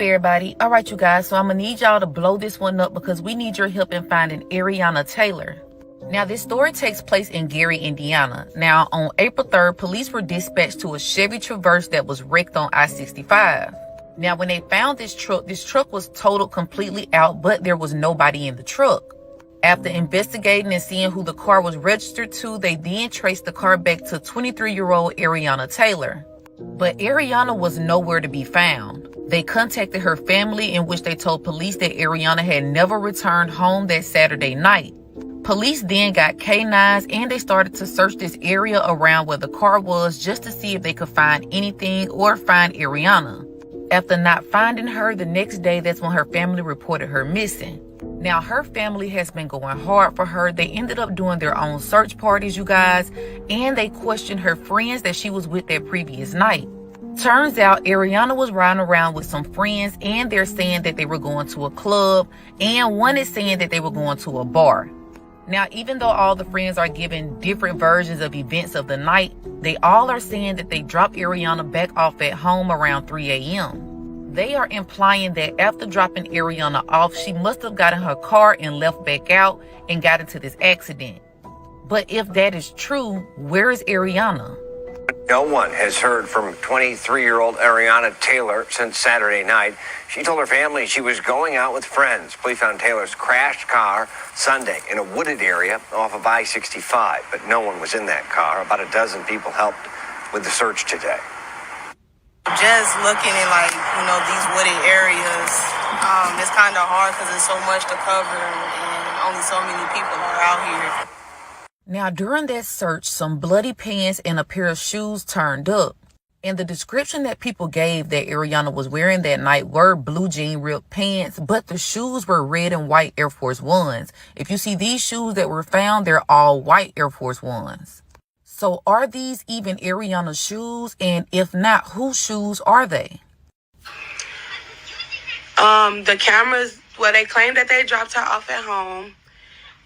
everybody? All right, you guys, so I'm gonna need y'all to blow this one up because we need your help in finding Ariana Taylor. Now, this story takes place in Gary, Indiana. Now, on April 3rd, police were dispatched to a Chevy Traverse that was wrecked on I-65. Now, when they found this truck was totaled completely out, but there was nobody in the truck. After investigating and seeing who the car was registered to, they then traced the car back to 23-year-old Ariana Taylor. But Ariana was nowhere to be found. They contacted her family, in which they told police that Ariana had never returned home that Saturday night. Police then got K9s and they started to search this area around where the car was just to see if they could find anything or find Ariana. After not finding her the next day, that's when her family reported her missing. Now, her family has been going hard for her. They ended up doing their own search parties, you guys, and they questioned her friends that she was with that previous night. Turns out Ariana was riding around with some friends, and they're saying that they were going to a club, and one is saying that they were going to a bar. Now, even though all the friends are giving different versions of events of the night, they all are saying that they dropped Ariana back off at home around 3 a.m. They are implying that after dropping Ariana off, she must have got in her car and left back out and got into this accident. But if that is true, where is Ariana? No one has heard from 23-year-old Ariana Taylor since Saturday night. She told her family she was going out with friends. Police found Taylor's crashed car Sunday in a wooded area off of I-65, but no one was in that car. About a dozen people helped with the search today. Just looking at these wooded areas, it's kind of hard because there's so much to cover and only so many people are out here. Now, during that search, some bloody pants and a pair of shoes turned up. And the description that people gave that Ariana was wearing that night were blue jean ripped pants, but the shoes were red and white Air Force Ones. If you see these shoes that were found, they're all white Air Force Ones. So are these even Ariana's shoes? And if not, whose shoes are they? The cameras, they claim that they dropped her off at home,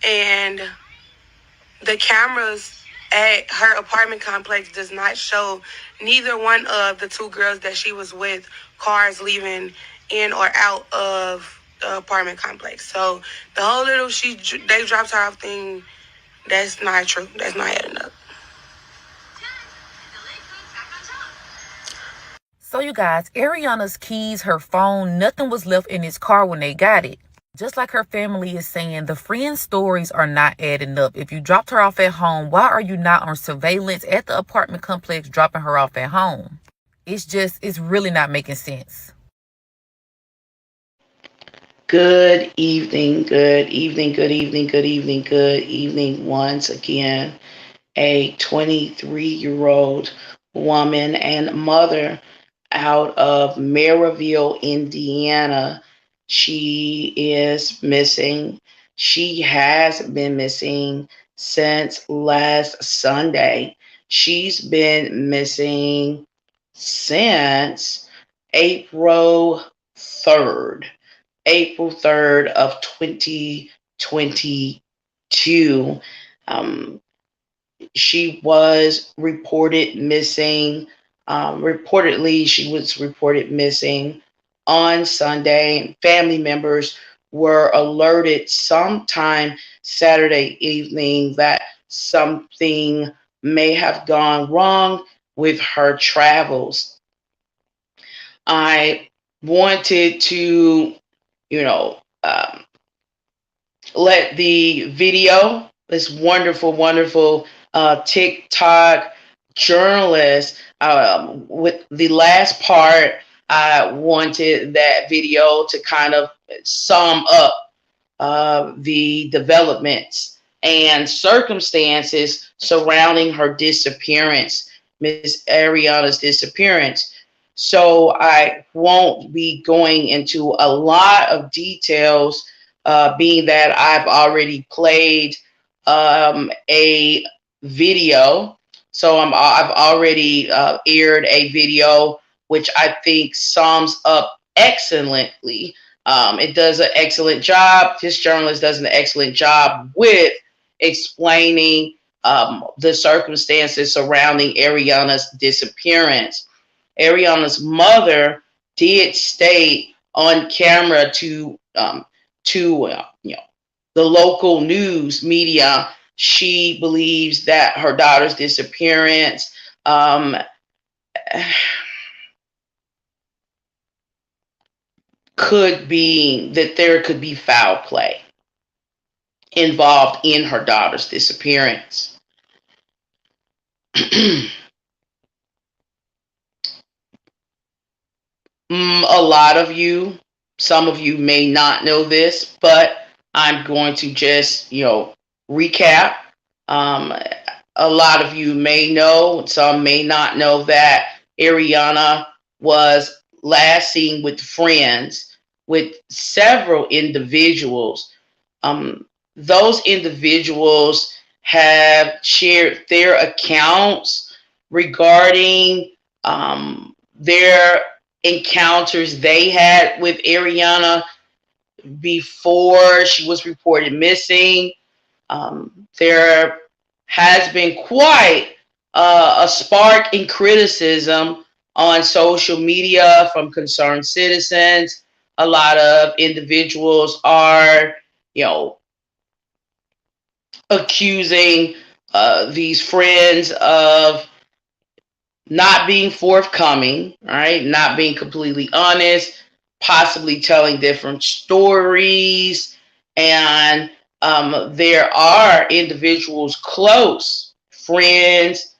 and the cameras at her apartment complex does not show neither one of the two girls that she was with cars leaving in or out of the apartment complex. So the whole they dropped her off thing, that's not true. That's not adding up. So you guys, Ariana's keys, her phone, nothing was left in his car when they got it. Just like her family is saying, the friends' stories are not adding up. If you dropped her off at home, why are you not on surveillance at the apartment complex dropping her off at home? It's really not making sense. Good evening, good evening, good evening, good evening, good evening. Once again, a 23-year-old woman and mother out of Maryville, Indiana. She is missing. She has been missing since last Sunday. She's been missing since April 3rd. April 3rd of 2022. She was reported missing. Reportedly, she was reported missing on Sunday. Family members were alerted sometime Saturday evening that something may have gone wrong with her travels. I wanted to, let the video, this wonderful TikTok journalist, with the last part, I wanted that video to kind of sum up the developments and circumstances surrounding her disappearance, Miss Ariana's disappearance. So I won't be going into a lot of details, being that I've already played a video. So I've already aired a video, which I think sums up excellently. It does an excellent job. This journalist does an excellent job with explaining the circumstances surrounding Ariana's disappearance. Ariana's mother did state on camera to the local news media. She believes that her daughter's disappearance could be that there could be foul play involved in her daughter's disappearance. A lot of you, some of you may not know this, but I'm going to just, recap. A lot of you may know, some may not know that Ariana was last seen with friends with several individuals. Those individuals have shared their accounts regarding their encounters they had with Ariana before she was reported missing. There has been quite a spark in criticism on social media from concerned citizens. A lot of individuals are, accusing these friends of not being forthcoming, right? Not being completely honest, possibly telling different stories. And there are individuals close, friends,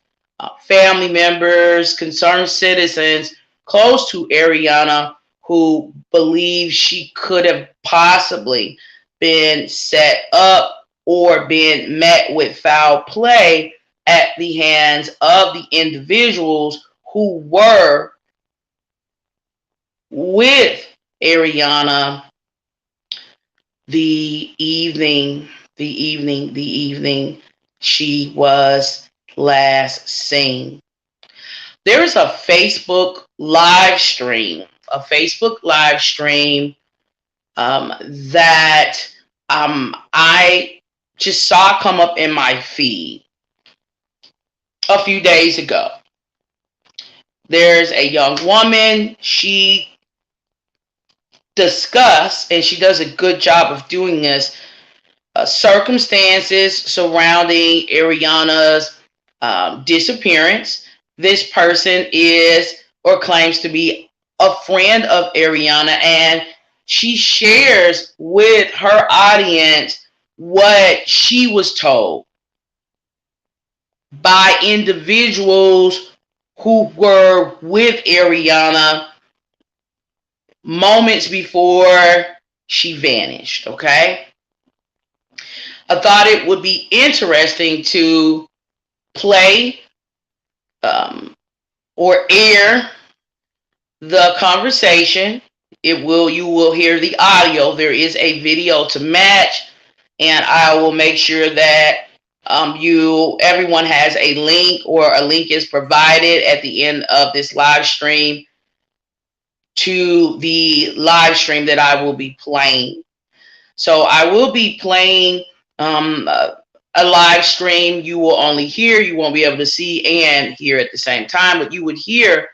family members, concerned citizens close to Ariana who believe she could have possibly been set up or been met with foul play at the hands of the individuals who were with Ariana the evening she was last seen. There is a Facebook live stream, that I just saw come up in my feed a few days ago. There's a young woman. She discussed, and she does a good job of doing this, circumstances surrounding Ariana's disappearance. This person is or claims to be a friend of Ariana, and she shares with her audience what she was told by individuals who were with Ariana moments before she vanished, okay? I thought it would be interesting to play or air the conversation. You will hear the audio. There is a video to match, and I will make sure that everyone has a link, or a link is provided at the end of this live stream to the live stream that I will be playing. So I will be playing a live stream. You will only hear, you won't be able to see and hear at the same time, but you would hear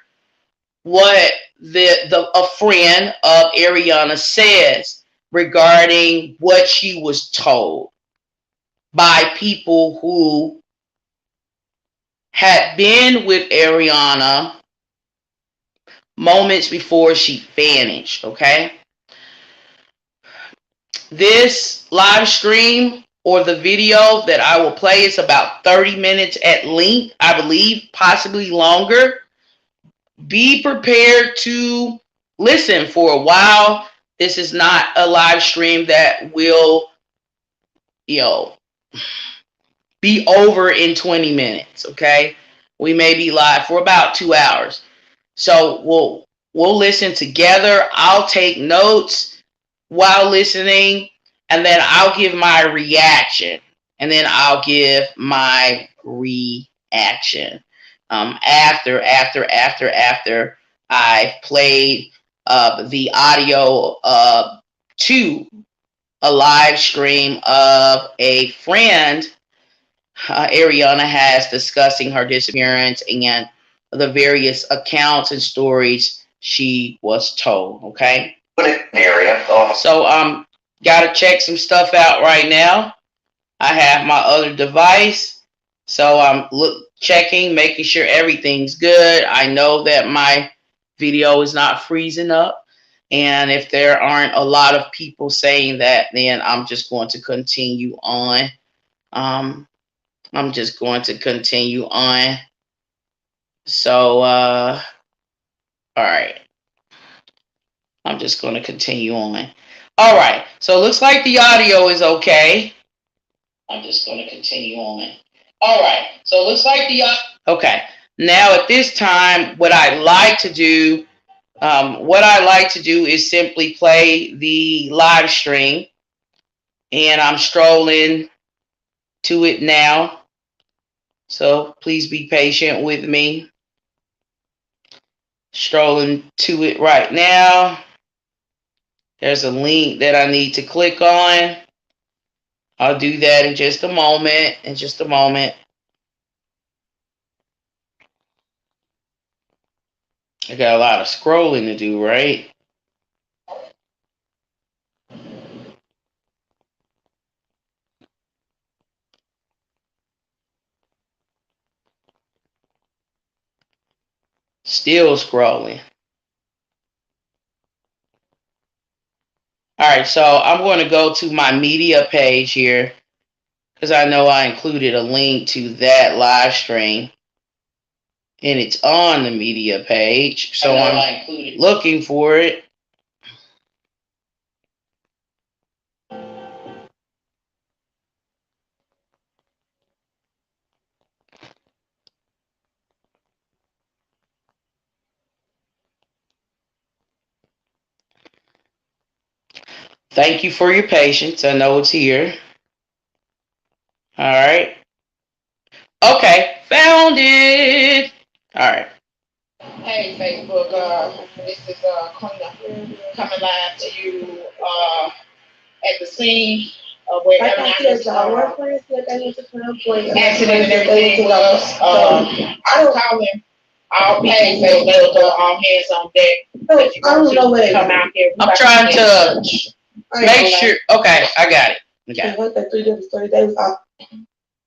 what a friend of Ariana says regarding what she was told by people who had been with Ariana moments before she vanished, okay? This live stream or the video that I will play is about 30 minutes at length, I believe, possibly longer. Be prepared to listen for a while. This is not a live stream that will, be over in 20 minutes, okay? We may be live for about 2 hours. So we'll listen together. I'll take notes while listening, and then I'll give my reaction. And then I'll give my reaction after I've played the audio to a live stream of a friend Ariana has discussing her disappearance and the various accounts and stories she was told, okay? area. So gotta check some stuff out right now. I have my other device, so I'm checking, making sure everything's good. I know that my video is not freezing up, and if there aren't a lot of people saying that, then I'm just going to continue on. I'm just going to continue on. So all right, I'm just going to continue on. All right, so it looks like the audio is okay. I'm just going to continue on. All right, so it looks like the okay. Now at this time, what I like to do is simply play the live stream, and I'm strolling to it now. So please be patient with me. Strolling to it right now. There's a link that I need to click on. I'll do that in just a moment. I got a lot of scrolling to do, right? Still scrolling. All right, so I'm going to go to my media page here because I know I included a link to that live stream, and it's on the media page. So I'm looking for it. Thank you for your patience. I know it's here. All right. Okay, found it. All right. Hey Facebook, this is Queen coming live to you at the scene where Like I said, y'all, one friend said they went to Crown Point. accident and everything was. I'm calling all hands on deck. I don't know what come out here. I'm trying to make sure. Okay, I got it. Okay. What the 3 different stories? They was all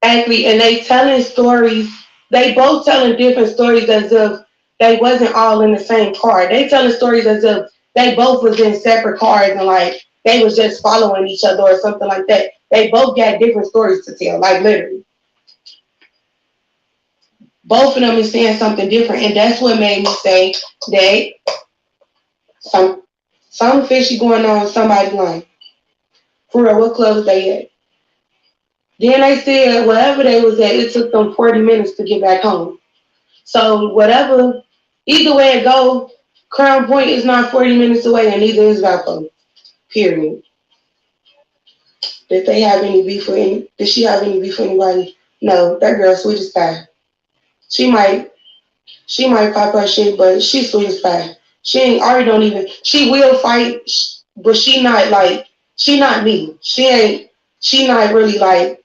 angry, and they telling stories. They both telling different stories as if they wasn't all in the same car. They telling stories as if they both was in separate cars and like they was just following each other or something like that. They both got different stories to tell, like literally. Both of them is saying something different, and that's what made me say that some fishy going on in somebody's line. For real, what club was they at? Then they said wherever they was at, it took them 40 minutes to get back home. So whatever, either way it go, Crown Point is not 40 minutes away, and neither is Valpo. Period. Did they have any beef with any? Did she have any beef with anybody? No, that girl sweet as pie. She might pop her shit, but she's sweet as pie. She will fight, but she not me. She not really like,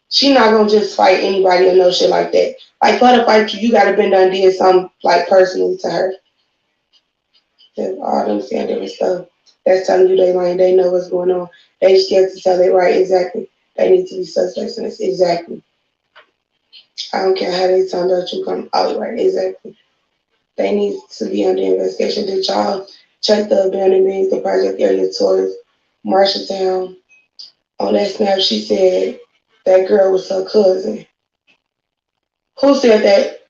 she not gonna just fight anybody or no shit like that. Like, for the fight you gotta been done did something like personally to her. All them saying different stuff. That's telling you they lying. They know what's going on. They just get to tell it right. Exactly. They need to be suspects in this. Exactly. I don't care how they tell about you come out right. Exactly. They need to be under investigation. Did y'all check the abandoned buildings, the project area towards Marshalltown? On that snap, she said that girl was her cousin. Who said that?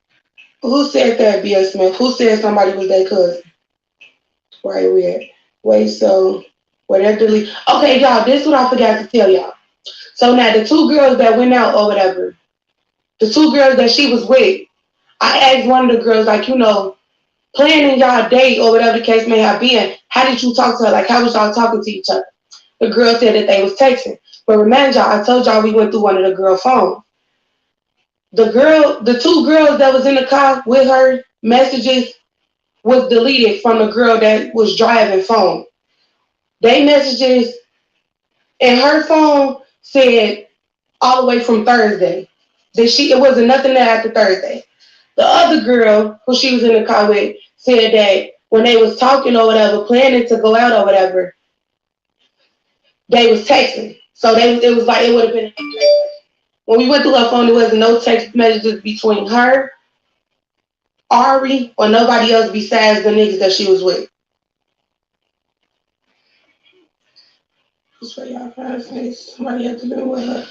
Who said that, B.S. Smith? Who said somebody was their cousin? Right, weird. Wait, so, whatever delete. Okay, y'all, this is what I forgot to tell y'all. So now, the 2 girls that went out or whatever, the 2 girls that she was with, I asked one of the girls, like, planning y'all date or whatever the case may have been, how did you talk to her? Like, how was y'all talking to each other? The girl said that they was texting. But remember, y'all, I told y'all we went through one of the girl phones. The 2 girls that was in the car with her messages was deleted from the girl that was driving phone. They messages in her phone said all the way from Thursday. It wasn't nothing there after Thursday. The other girl who she was in the car with said that when they was talking or whatever, planning to go out or whatever, they was texting. So it was like it would have been. When we went through her phone, there was no text messages between her, Ari, or nobody else besides the niggas that she was with. Somebody had to do with her.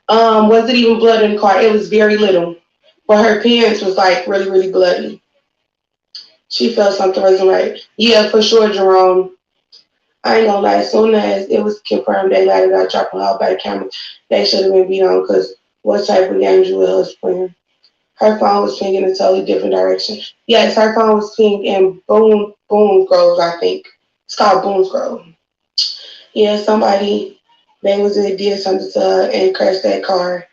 Was it even blood in the car? It was very little. But her pants was like really, really bloody. She felt something wasn't right. Yeah, for sure, Jerome. I ain't gonna lie, as soon as it was confirmed they lied about dropping her by the camera, they should have been beat on because what type of games you was playing? Her phone was pinging in a totally different direction. Yes, her phone was pinging in Boonsgrove, I think. It's called Boonsgrove. Yeah, somebody, did something to her and crashed that car.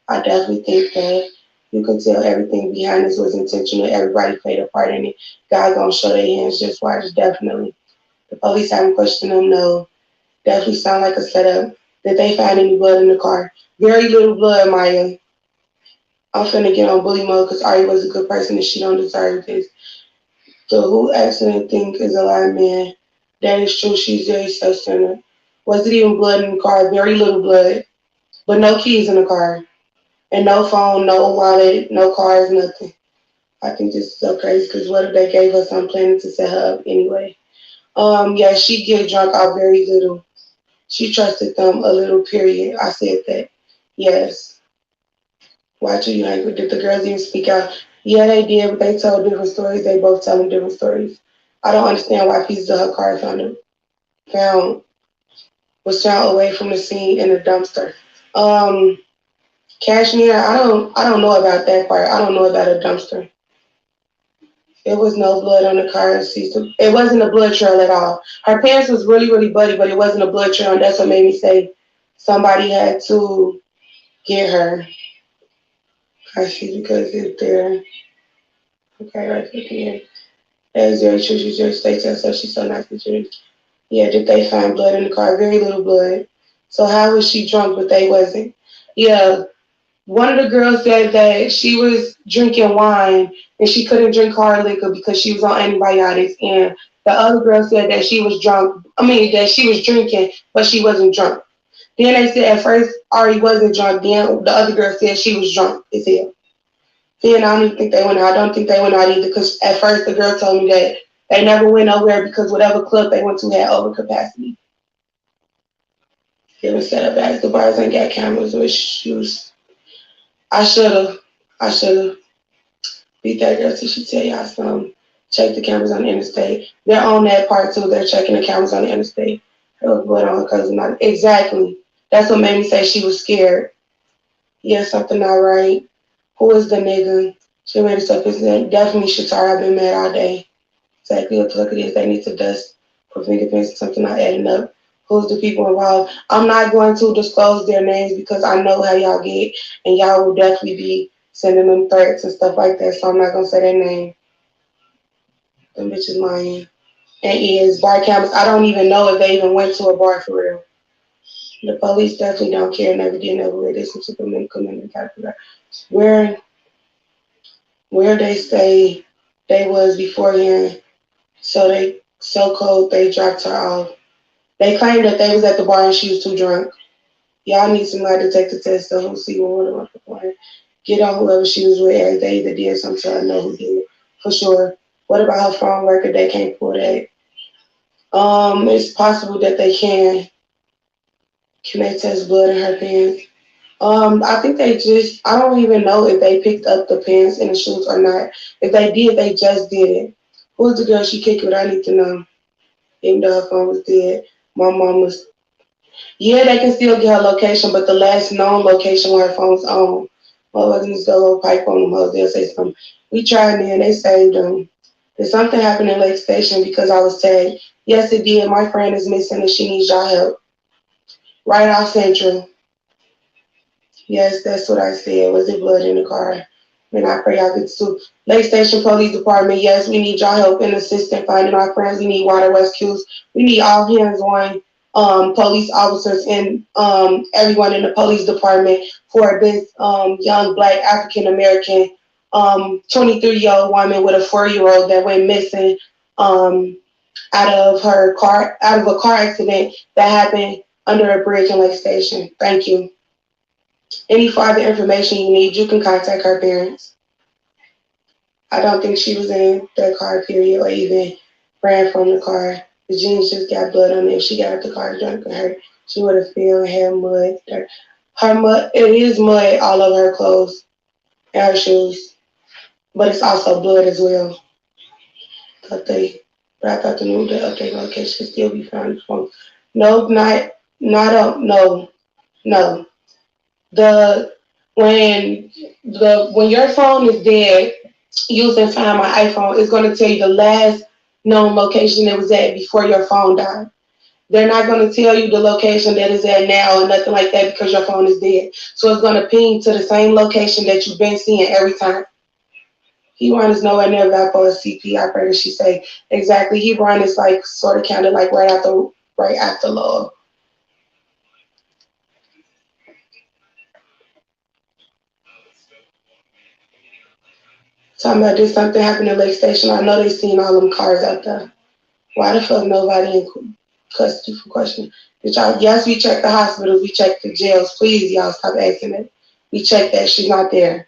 I definitely think that you can tell everything behind this was intentional. Everybody played a part in it. God gonna show their hands. Just watch, definitely. The police haven't questioned them, no. Definitely sound like a setup. Did they find any blood in the car? Very little blood, Maya. I'm finna get on bully mode because Ari was a good person and she don't deserve this. The who accident thing is a lie, man. That is true. She's very self-centered. Was it even blood in the car? Very little blood. But no keys in the car. And no phone, no wallet, no cars, nothing. I think this is so crazy because what if they gave her some planning to set her up anyway? Yeah, she get drunk off very little. She trusted them a little, period. I said that. Yes. Watch you angry. Did the girls even speak out? Yeah, they did, but they told different stories. They both telling different stories. I don't understand why pieces of her car was found away from the scene in a dumpster. Cashmere, I don't know about that part. I don't know about a dumpster. There was no blood on the car. It wasn't a blood trail at all. Her pants was really, really bloody, but it wasn't a blood trail, and that's what made me say somebody had to get her. I see because it's there. Okay, right here. That is very true. She just states herself. She's so nice with you. Yeah, did they find blood in the car? Very little blood. So how was she drunk, but they wasn't? Yeah, one of the girls said that she was drinking wine and she couldn't drink hard liquor because she was on antibiotics. And the other girl said that she was drunk. That she was drinking, but she wasn't drunk. Then they said at first Ari wasn't drunk. Then the other girl said she was drunk as hell. Then I don't even think they went out. I don't think they went out either because at first the girl told me that they never went nowhere because whatever club they went to had overcapacity. They were set up as the bars and got cameras, which was I should have beat that girl till she tell y'all something. Check the cameras on the interstate. They're on that part too. They're checking the cameras on the interstate. Her was blood on her cousin. Exactly. That's what made me say she was scared. Yeah, something not right. Who is the nigga? She made herself his name. Definitely Shatara. I've been mad all day. Exactly what the fuck it is. They need to dust for fingerprints. Something not adding up. Who's the people involved? I'm not going to disclose their names because I know how y'all get, and y'all will definitely be sending them threats and stuff like that. So I'm not gonna say their name. Them bitches lying. And is bar cameras. I don't even know if they even went to a bar for real. The police definitely don't care. Never did. Never will. This is Superman coming where they say they was beforehand. So cold they dropped her off. They claimed that they was at the bar and she was too drunk. Y'all need somebody to take the test so who see one of them. Get on whoever she was with as they either did something so I know who did it. For sure. What about her phone record? They can't pull that. It's possible that they can. Can they test blood in her pants? I think I don't even know if they picked up the pants and the shoes or not. If they did, they just did it. Who's the girl she kicked with? I need to know. Even though her phone was dead, my mom was. Yeah, they can still get her location, but the last known location where her phone's on. Well, wasn't this little pipe on them hoes? They'll say something. We tried me and they saved them. Did something happen in Lake Station because I was tagged? Yes, it did. My friend is missing and she needs y'all help. Right off Central. Yes, that's what I said. Was it blood in the car? And I pray y'all get to Lake Station Police Department. Yes, we need y'all help and assistance finding our friends. We need water rescues. We need all hands-on police officers and everyone in the police department for this young Black African American 23-year-old woman with a 4-year-old that went missing out of a car accident that happened under a bridge in Lake Station. Thank you. Any further information you need, you can contact her parents. I don't think she was in the car, period, or even ran from the car. The jeans just got blood on it. If she got out the car drunk and hurt, she would have filled and had mud. It is mud all over her clothes and her shoes, but it's also blood as well. But I thought the new update location still be found in the phone. No. When your phone is dead, using Find My iPhone, it's going to tell you the last known location it was at before your phone died. They're not going to tell you the location that it's at now or nothing like that because your phone is dead. So it's going to ping to the same location that you've been seeing every time. Hebron is nowhere near Valpo or CP operator, she say. Exactly. Hebron is like sort of kind of like right after Lowell. Talking about did something happen at Lake Station? I know they seen all them cars out there. Why the fuck nobody in custody for questioning? Did y'all? Yes, we checked the hospitals. We checked the jails. Please, y'all stop asking it. We checked that. She's not there.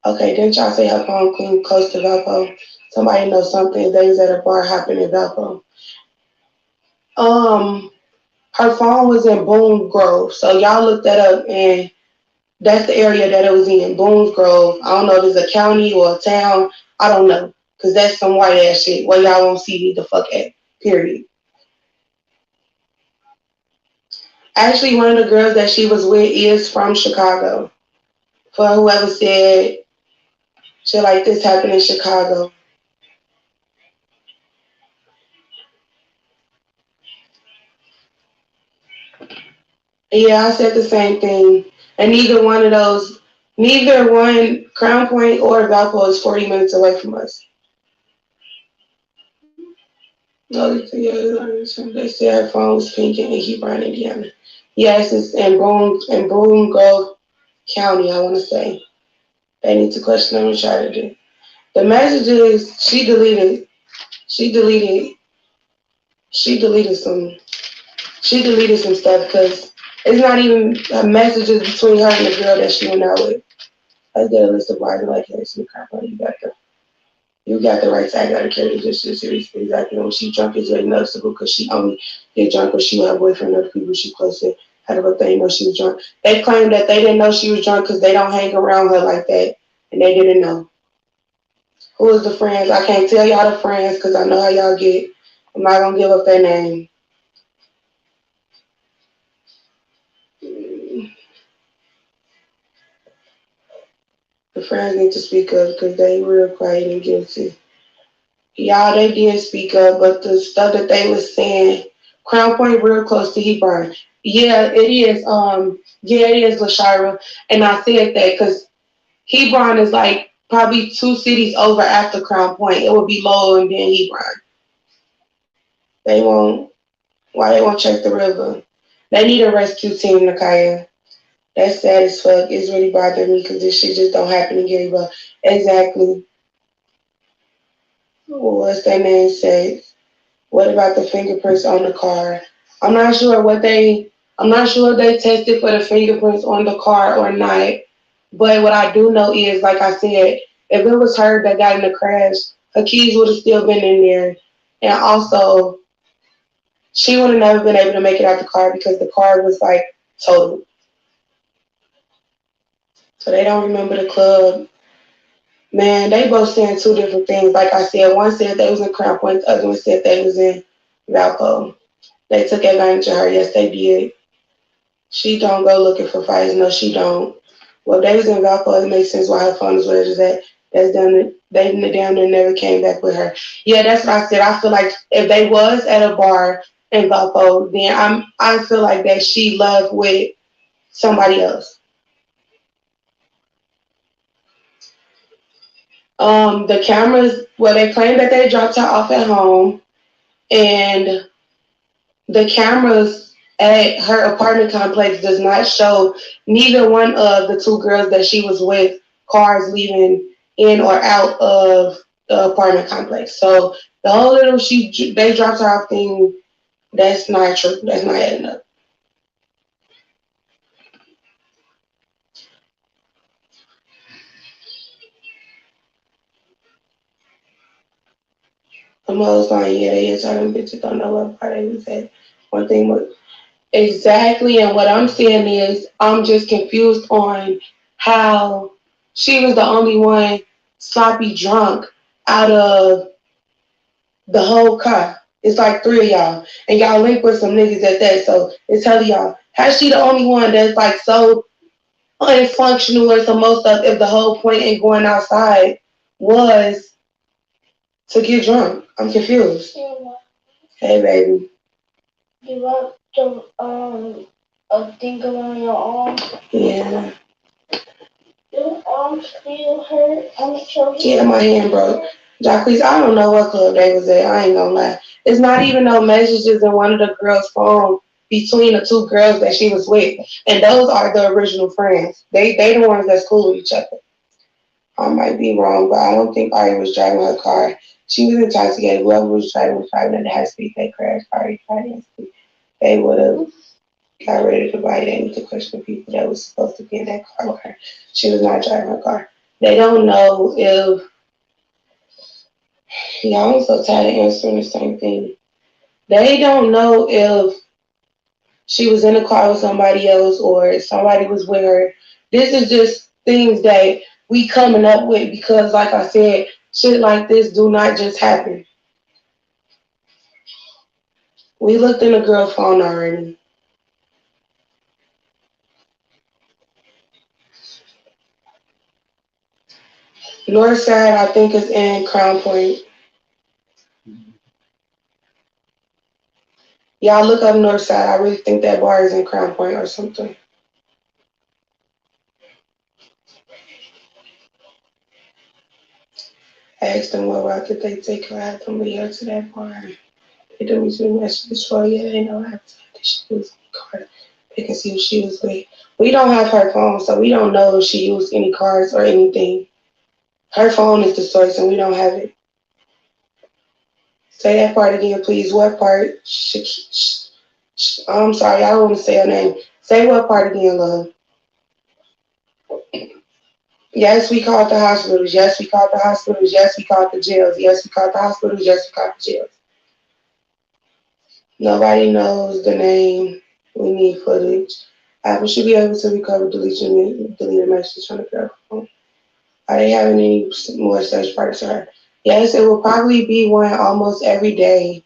Okay, didn't y'all say her phone clean close to Valpo? Somebody knows something. They was at a bar hopping in Valpo. Her phone was in Boone Grove. So y'all looked that up and that's the area that it was in, Boone's Grove. I don't know if it's a county or a town. I don't know. Because that's some white ass shit where y'all won't see me the fuck at. Period. Actually, one of the girls that she was with is from Chicago. For whoever said shit like this happened in Chicago. Yeah, I said the same thing. And neither one, Crown Point or Valpo is 40 minutes away from us. No, they said her phone was pink in Hebron, Indiana. Yes, it's in Boone Grove County, I want to say. They need to question them and try to do. The messages she deleted some stuff because it's not even messages between her and the girl that she went out with. Let's get a list of why like hey, some crap on you got the right side, gotta carry this shit seriously. Exactly. When she drunk is very noticeable because she only get drunk when she with her boyfriend or the people she close to. How about they know she was drunk? They claim that they didn't know she was drunk because they don't hang around her like that, and they didn't know. Who is the friends? I can't tell y'all the friends because I know how y'all get. I'm not gonna give up their name. The friends need to speak up because they real quiet and guilty. Y'all, they did speak up, but the stuff that they was saying, Crown Point real close to Hebron. Yeah, it is. It is, LaShira. And I said that because Hebron is like probably 2 cities over after Crown Point. It would be Lowell and then Hebron. Why they won't check the river? They need a rescue team, Nakaya. That's sad as fuck. It's really bothering me because this shit just don't happen in Gary. Exactly. What's that name say? What about the fingerprints on the car? I'm not sure if they tested for the fingerprints on the car or not. But what I do know is, like I said, if it was her that got in the crash, her keys would have still been in there. And also, she would have never been able to make it out the car because the car was like totaled. So they don't remember the club. Man, they both saying 2 different things. Like I said, one said they was in Crown Point, the other one said they was in Valpo. They took advantage of her. Yes, they did. She don't go looking for fights. No, she don't. Well, they was in Valpo. It makes sense why her phone is where it's at. They damn near never came back with her. Yeah, that's what I said. I feel like if they was at a bar in Valpo, then I feel like that she left with somebody else. The cameras, they claim that they dropped her off at home, and the cameras at her apartment complex does not show neither one of the 2 girls that she was with cars leaving in or out of the apartment complex. So the whole little they dropped her off thing, that's not true. That's not adding up. The most line, yeah, they is all them bitches don't know what part they was at. One thing was exactly, and what I'm saying is I'm just confused on how she was the only one sloppy drunk out of the whole car. It's like three of y'all, and y'all link with some niggas at that. So it's telling y'all, how's she the only one that's like so unfunctional or some most stuff if the whole point in going outside was to get drunk? I'm confused. Hey, baby. You want the a thing around your arm? Yeah. Your arm still hurt? I'm sure. Yeah, my hand broke. Jacquees, I don't know what club they was at. I ain't gonna lie. It's not even no messages in one of the girls' phone between the two girls that she was with, and those are the original friends. They the ones that's cool with each other. I might be wrong, but I don't think Ari was driving her car. She was intoxicated. Whoever was driving at the high speed. They crashed. Ari tried to. They would have got ready to bite in to question the people that was supposed to be in that car with her. She was not driving her car. They don't know if y'all. I'm so tired of answering the same thing. They don't know if she was in a car with somebody else or somebody was with her. This is just things that we coming up with because, like I said, shit like this do not just happen. We looked in the girl phone already. Northside, I think, is in Crown Point. Y'all look up Northside. I really think that bar is in Crown Point or something. I asked them what route did they take her out from here to that bar. They didn't receive messages for you. They know after that she was in the car. They can see who she was with. We don't have her phone, so we don't know if she used any cards or anything. Her phone is the source, and we don't have it. Say that part again, please. What part? I'm sorry, I don't want to say her name. Say what part again, love. Yes, we called the hospitals. Yes, we called the hospitals. Yes, we called the jails. Yes, we called the hospitals. Yes, we called the jails. Nobody knows the name. We need footage. Apple should be able to recover deleted messages from the girl phone. Are they having any more search parties for her? Yes, it will probably be one almost every day.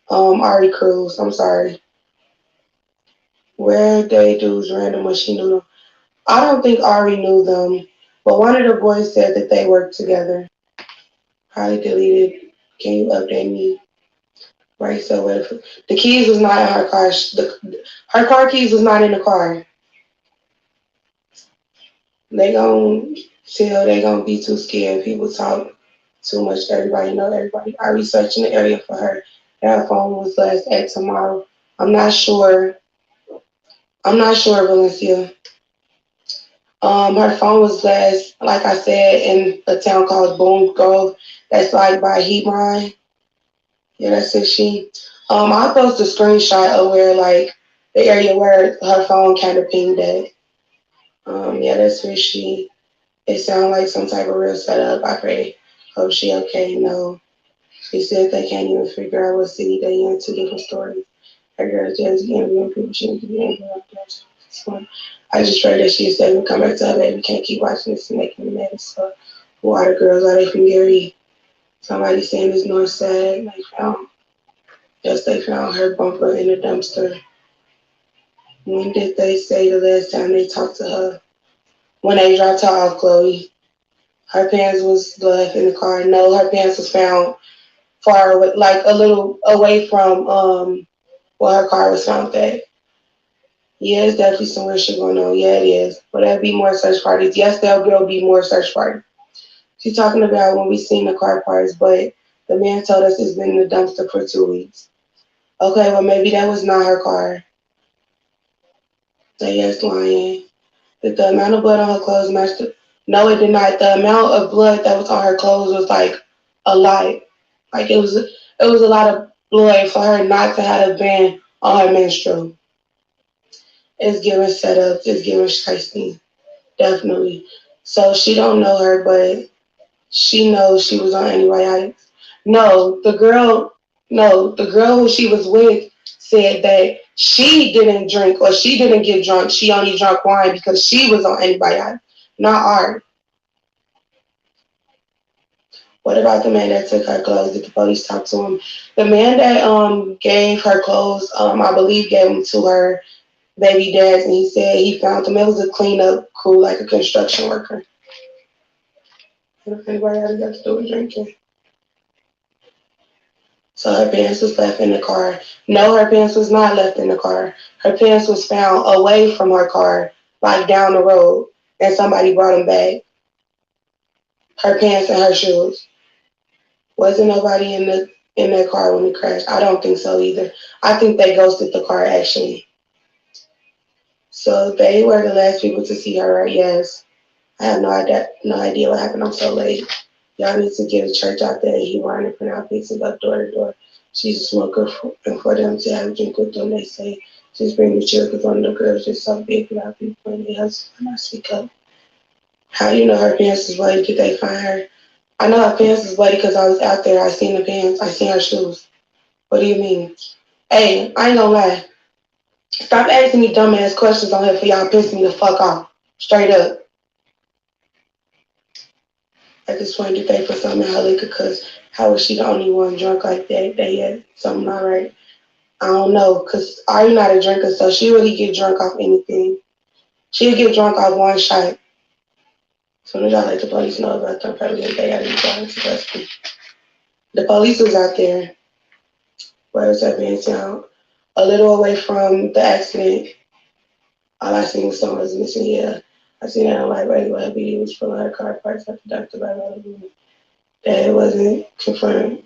Ari Cruz, I'm sorry. Where they dudes random when she knew them. I don't think Ari knew them, but one of the boys said that they worked together. Probably deleted. Can you update me? Right, so what if the keys was not in her car? Her car keys was not in the car. They gonna be too scared. People talk too much. Everybody know everybody. I researching the area for her. That phone was last at tomorrow. I'm not sure, Valencia. Her phone was last, like I said, in a town called Boone Grove. That's like by Hebron. Yeah, that's it. I'll post a screenshot of where, like, the area where her phone kind of pinged at. Yeah, that's where it sounds like some type of real setup. I pray. Hope she okay. No. She said they can't even figure out what city they in. Two different stories. Her girl just interviewing people. She needs to be interviewing. I just pray that she's safe and come back to her baby. Can't keep watching this and making me mad. So, who are the girls? Are they from Gary? Somebody saying this north side. They found her bumper in the dumpster. When did they say the last time they talked to her? When they dropped her off, Chloe. Her pants was left in the car. No, her pants was found far away, like a little away from where her car was found at. Yeah, it's definitely somewhere she going on. Yeah, it is. But there'll be more search parties. Yes, there will be more search parties. She's talking about when we seen the car parts, but the man told us it's been in the dumpster for 2 weeks. Okay, well maybe that was not her car. So yes, lying. Did the amount of blood on her clothes match No, it did not. The amount of blood that was on her clothes was like a lot. Like it was a lot of blood for her not to have been on her menstrual. It's giving setup. It's giving shiesty. Definitely. So she don't know her, but she knows she was on antibiotics. The girl who she was with said that she didn't drink or she didn't get drunk. She only drank wine because she was on antibiotics, not ours. What about the man that took her clothes? Did the police talk to him? The man that gave her clothes, I believe gave them to her baby dads, and he said he found them. It was a cleanup crew, like a construction worker. If anybody had got to do with drinking. So her pants was left in the car. No, her pants was not left in the car. Her pants was found away from her car, like down the road, and somebody brought them back. Her pants and her shoes. Wasn't nobody in that car when it crashed. I don't think so either. I think they ghosted the car actually. So they were the last people to see her, right? Yes. I have no idea what happened. I'm so late. Y'all need to get a church out there. He running and out fixing up door to door. She's a smoker, and for them to have a drink with them, they say just bring the chill because one of the girls just so big without people and they hustle. And I speak up. How do you know her pants was bloody? Did they find her? I know her pants was bloody because I was out there. I seen the pants. I seen her shoes. What do you mean? Hey, I ain't gonna lie. Stop asking me dumbass questions on here for y'all piss me the fuck off. Straight up. At this point, did they put something in her liquor? Because how was she the only one drunk like that? They had something not right. I don't know, because Ari not a drinker, so she really get drunk off anything. She'll get drunk off one shot. As soon as y'all let the police know about them pregnant, they gotta be going to rescue. The police was out there. Where was that being found? A little away from the accident. All I seen was someone was missing. Yeah, I seen that on like regular BD was pulling her car parts at the doctor by the that it wasn't confirmed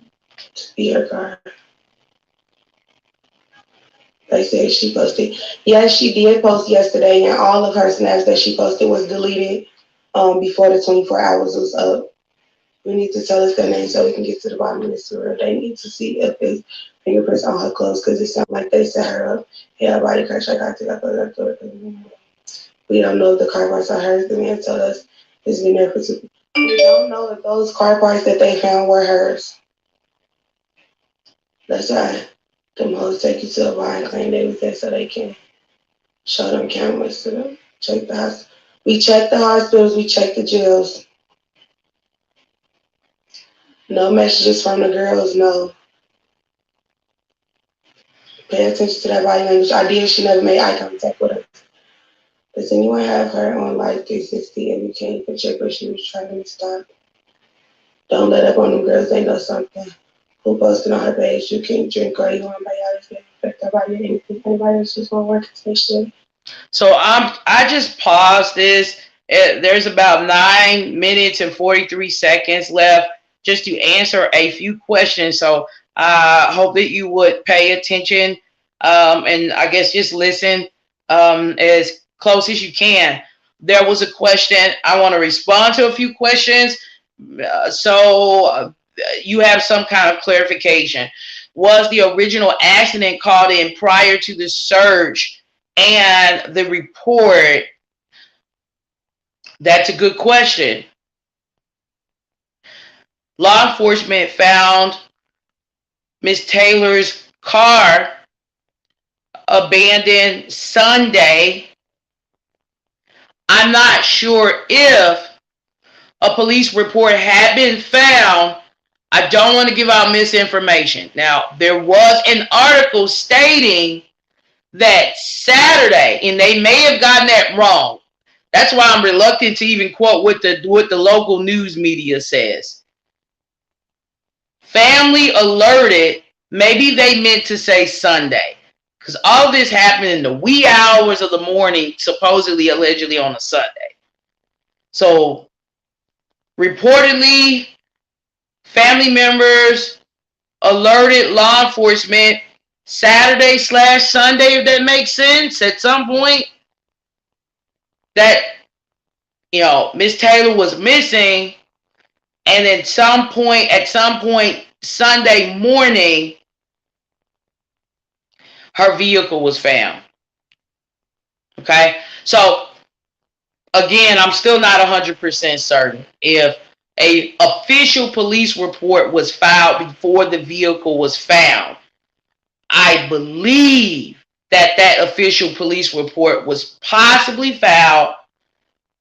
to be her car. They said she posted. Yes, she did post yesterday, and all of her snaps that she posted was deleted before the 24 hours was up. We need to tell us their name so we can get to the bottom of this story. They need to see if there's fingerprints on her clothes because it sounds like they set her up. Yeah, body crash. I got to go. We don't know if the car parts are hers. The man told us it's been there for 2. We don't know if those car parts that they found were hers. That's why them hoes take you to a bar and claim they was there so they can show them cameras to them. Check the hospital. We check the hospitals. We check the jails. No messages from the girls. No. Pay attention to that body language. I did. She never made eye contact with us. Does anyone have her on Life 360? If you can't, you can check what she was trying to stop. Don't let up on them girls. They know something. Who posted on her page? You can't drink or you want antibiotics that affect her body or anything. Anybody else just want to work and shit. So I just paused this. There's about 9 minutes and 43 seconds left just to answer a few questions. So I hope that you would pay attention and I guess just listen as close as you can. There was a question. I want to respond to a few questions. So you have some kind of clarification. Was the original accident called in prior to the search and the report? That's a good question. Law enforcement found Miss Taylor's car abandoned Sunday. I'm not sure if a police report had been found. I don't want to give out misinformation. Now, there was an article stating that Saturday, and they may have gotten that wrong. That's why I'm reluctant to even quote what the local news media says. Family alerted, maybe they meant to say Sunday, because all of this happened in the wee hours of the morning, supposedly, allegedly on a Sunday. So, reportedly, family members alerted law enforcement Saturday/Sunday, if that makes sense, at some point, that you know, Miss Taylor was missing, and at some point Sunday morning, her vehicle was found. Okay, so again, I'm still not 100% certain if a official police report was filed before the vehicle was found. I believe that official police report was possibly filed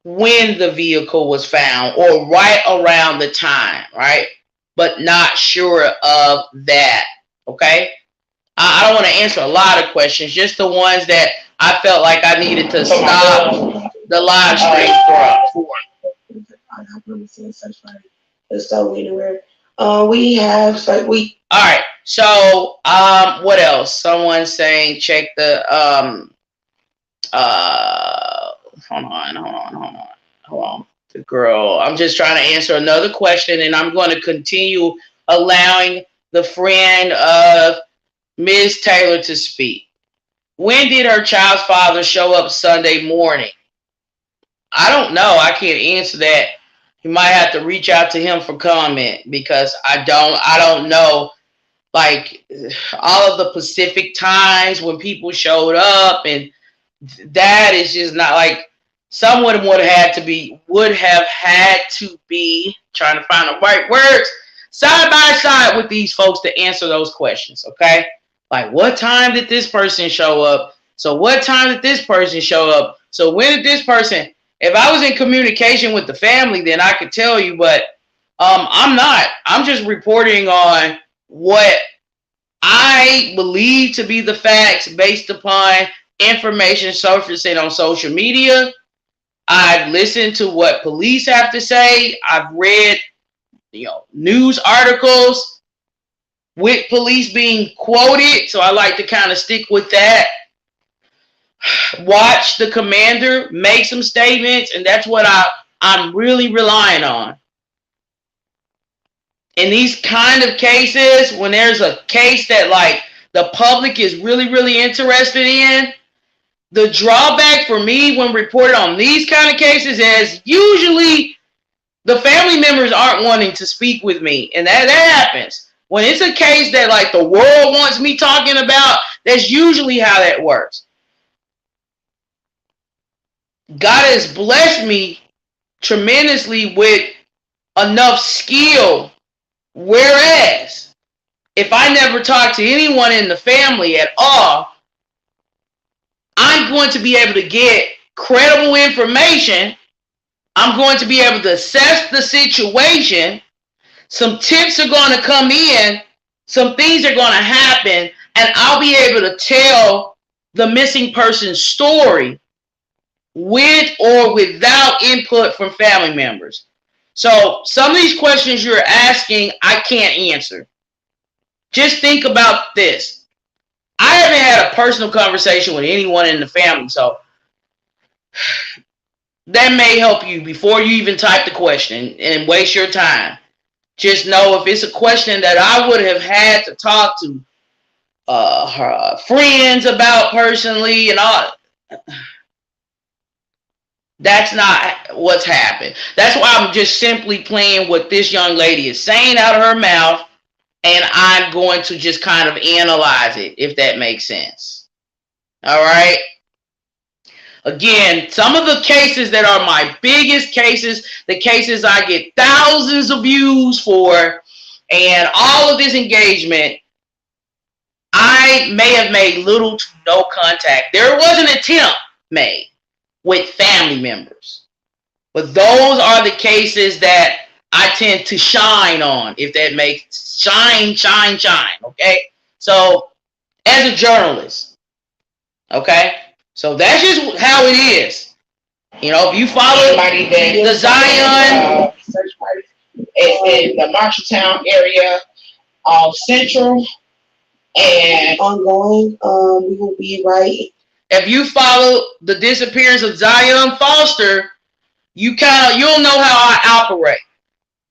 when the vehicle was found or right around the time, right? But not sure of that. Okay, I don't want to answer a lot of questions, just the ones that I felt like I needed to stop the live stream for. Let's go anywhere. We have we. All right. So what else? Someone saying check the hold on. The girl. I'm just trying to answer another question, and I'm going to continue allowing the friend of Ms. Taylor to speak. When did her child's father show up Sunday morning? I don't know. I can't answer that. You might have to reach out to him for comment, because I don't know, like, all of the Pacific times when people showed up, and that is just not like someone would have had to be trying to find the right words side by side with these folks to answer those questions. Okay, like, what time did this person show up? So what time did this person show up? So when did this person? If I was in communication with the family, then I could tell you, but I'm not. I'm just reporting on what I believe to be the facts based upon information surfacing on social media. I've listened to what police have to say. I've read, news articles with police being quoted, so I like to kind of stick with that. Watch the commander make some statements, and that's what I'm really relying on. In these kind of cases, when there's a case that like the public is really, really interested in, the drawback for me when reported on these kind of cases is usually the family members aren't wanting to speak with me, and that happens. When it's a case that like the world wants me talking about, that's usually how that works. God has blessed me tremendously with enough skill, whereas if I never talk to anyone in the family at all, I'm going to be able to get credible information. I'm going to be able to assess the situation. Some tips are going to come in. Some things are going to happen. And I'll be able to tell the missing person's story with or without input from family members. So some of these questions you're asking, I can't answer. Just think about this. I haven't had a personal conversation with anyone in the family, so that may help you before you even type the question and waste your time. Just know if it's a question that I would have had to talk to her friends about personally and all, that's not what's happened. That's why I'm just simply playing what this young lady is saying out of her mouth, and I'm going to just kind of analyze it, if that makes sense. All right. Again, some of the cases that are my biggest cases, the cases I get thousands of views for, and all of this engagement, I may have made little to no contact. There was an attempt made with family members. But those are the cases that I tend to shine on, if that makes shine, okay? So, as a journalist, okay? So that's just how it is. If you follow the Zion search party, it's in the Marshalltown area of Central and ongoing. We will be right. If you follow the disappearance of Zion Foster, you'll know how I operate.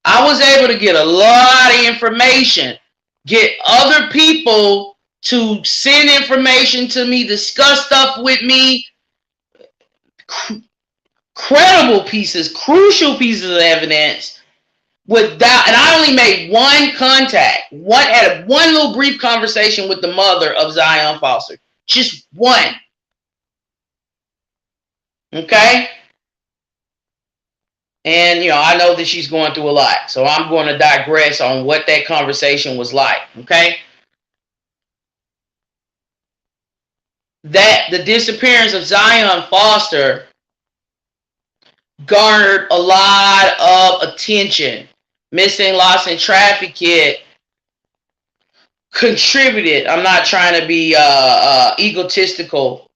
I was able to get a lot of information, get other people to send information to me, discuss stuff with me, credible pieces, crucial pieces of evidence without, and I only made one contact, had one little brief conversation with the mother of Zion Foster. Just one. Okay? And, I know that she's going through a lot. So I'm going to digress on what that conversation was like. Okay? That the disappearance of Zion Foster garnered a lot of attention. Missing, lost, and trafficked contributed. I'm not trying to be egotistical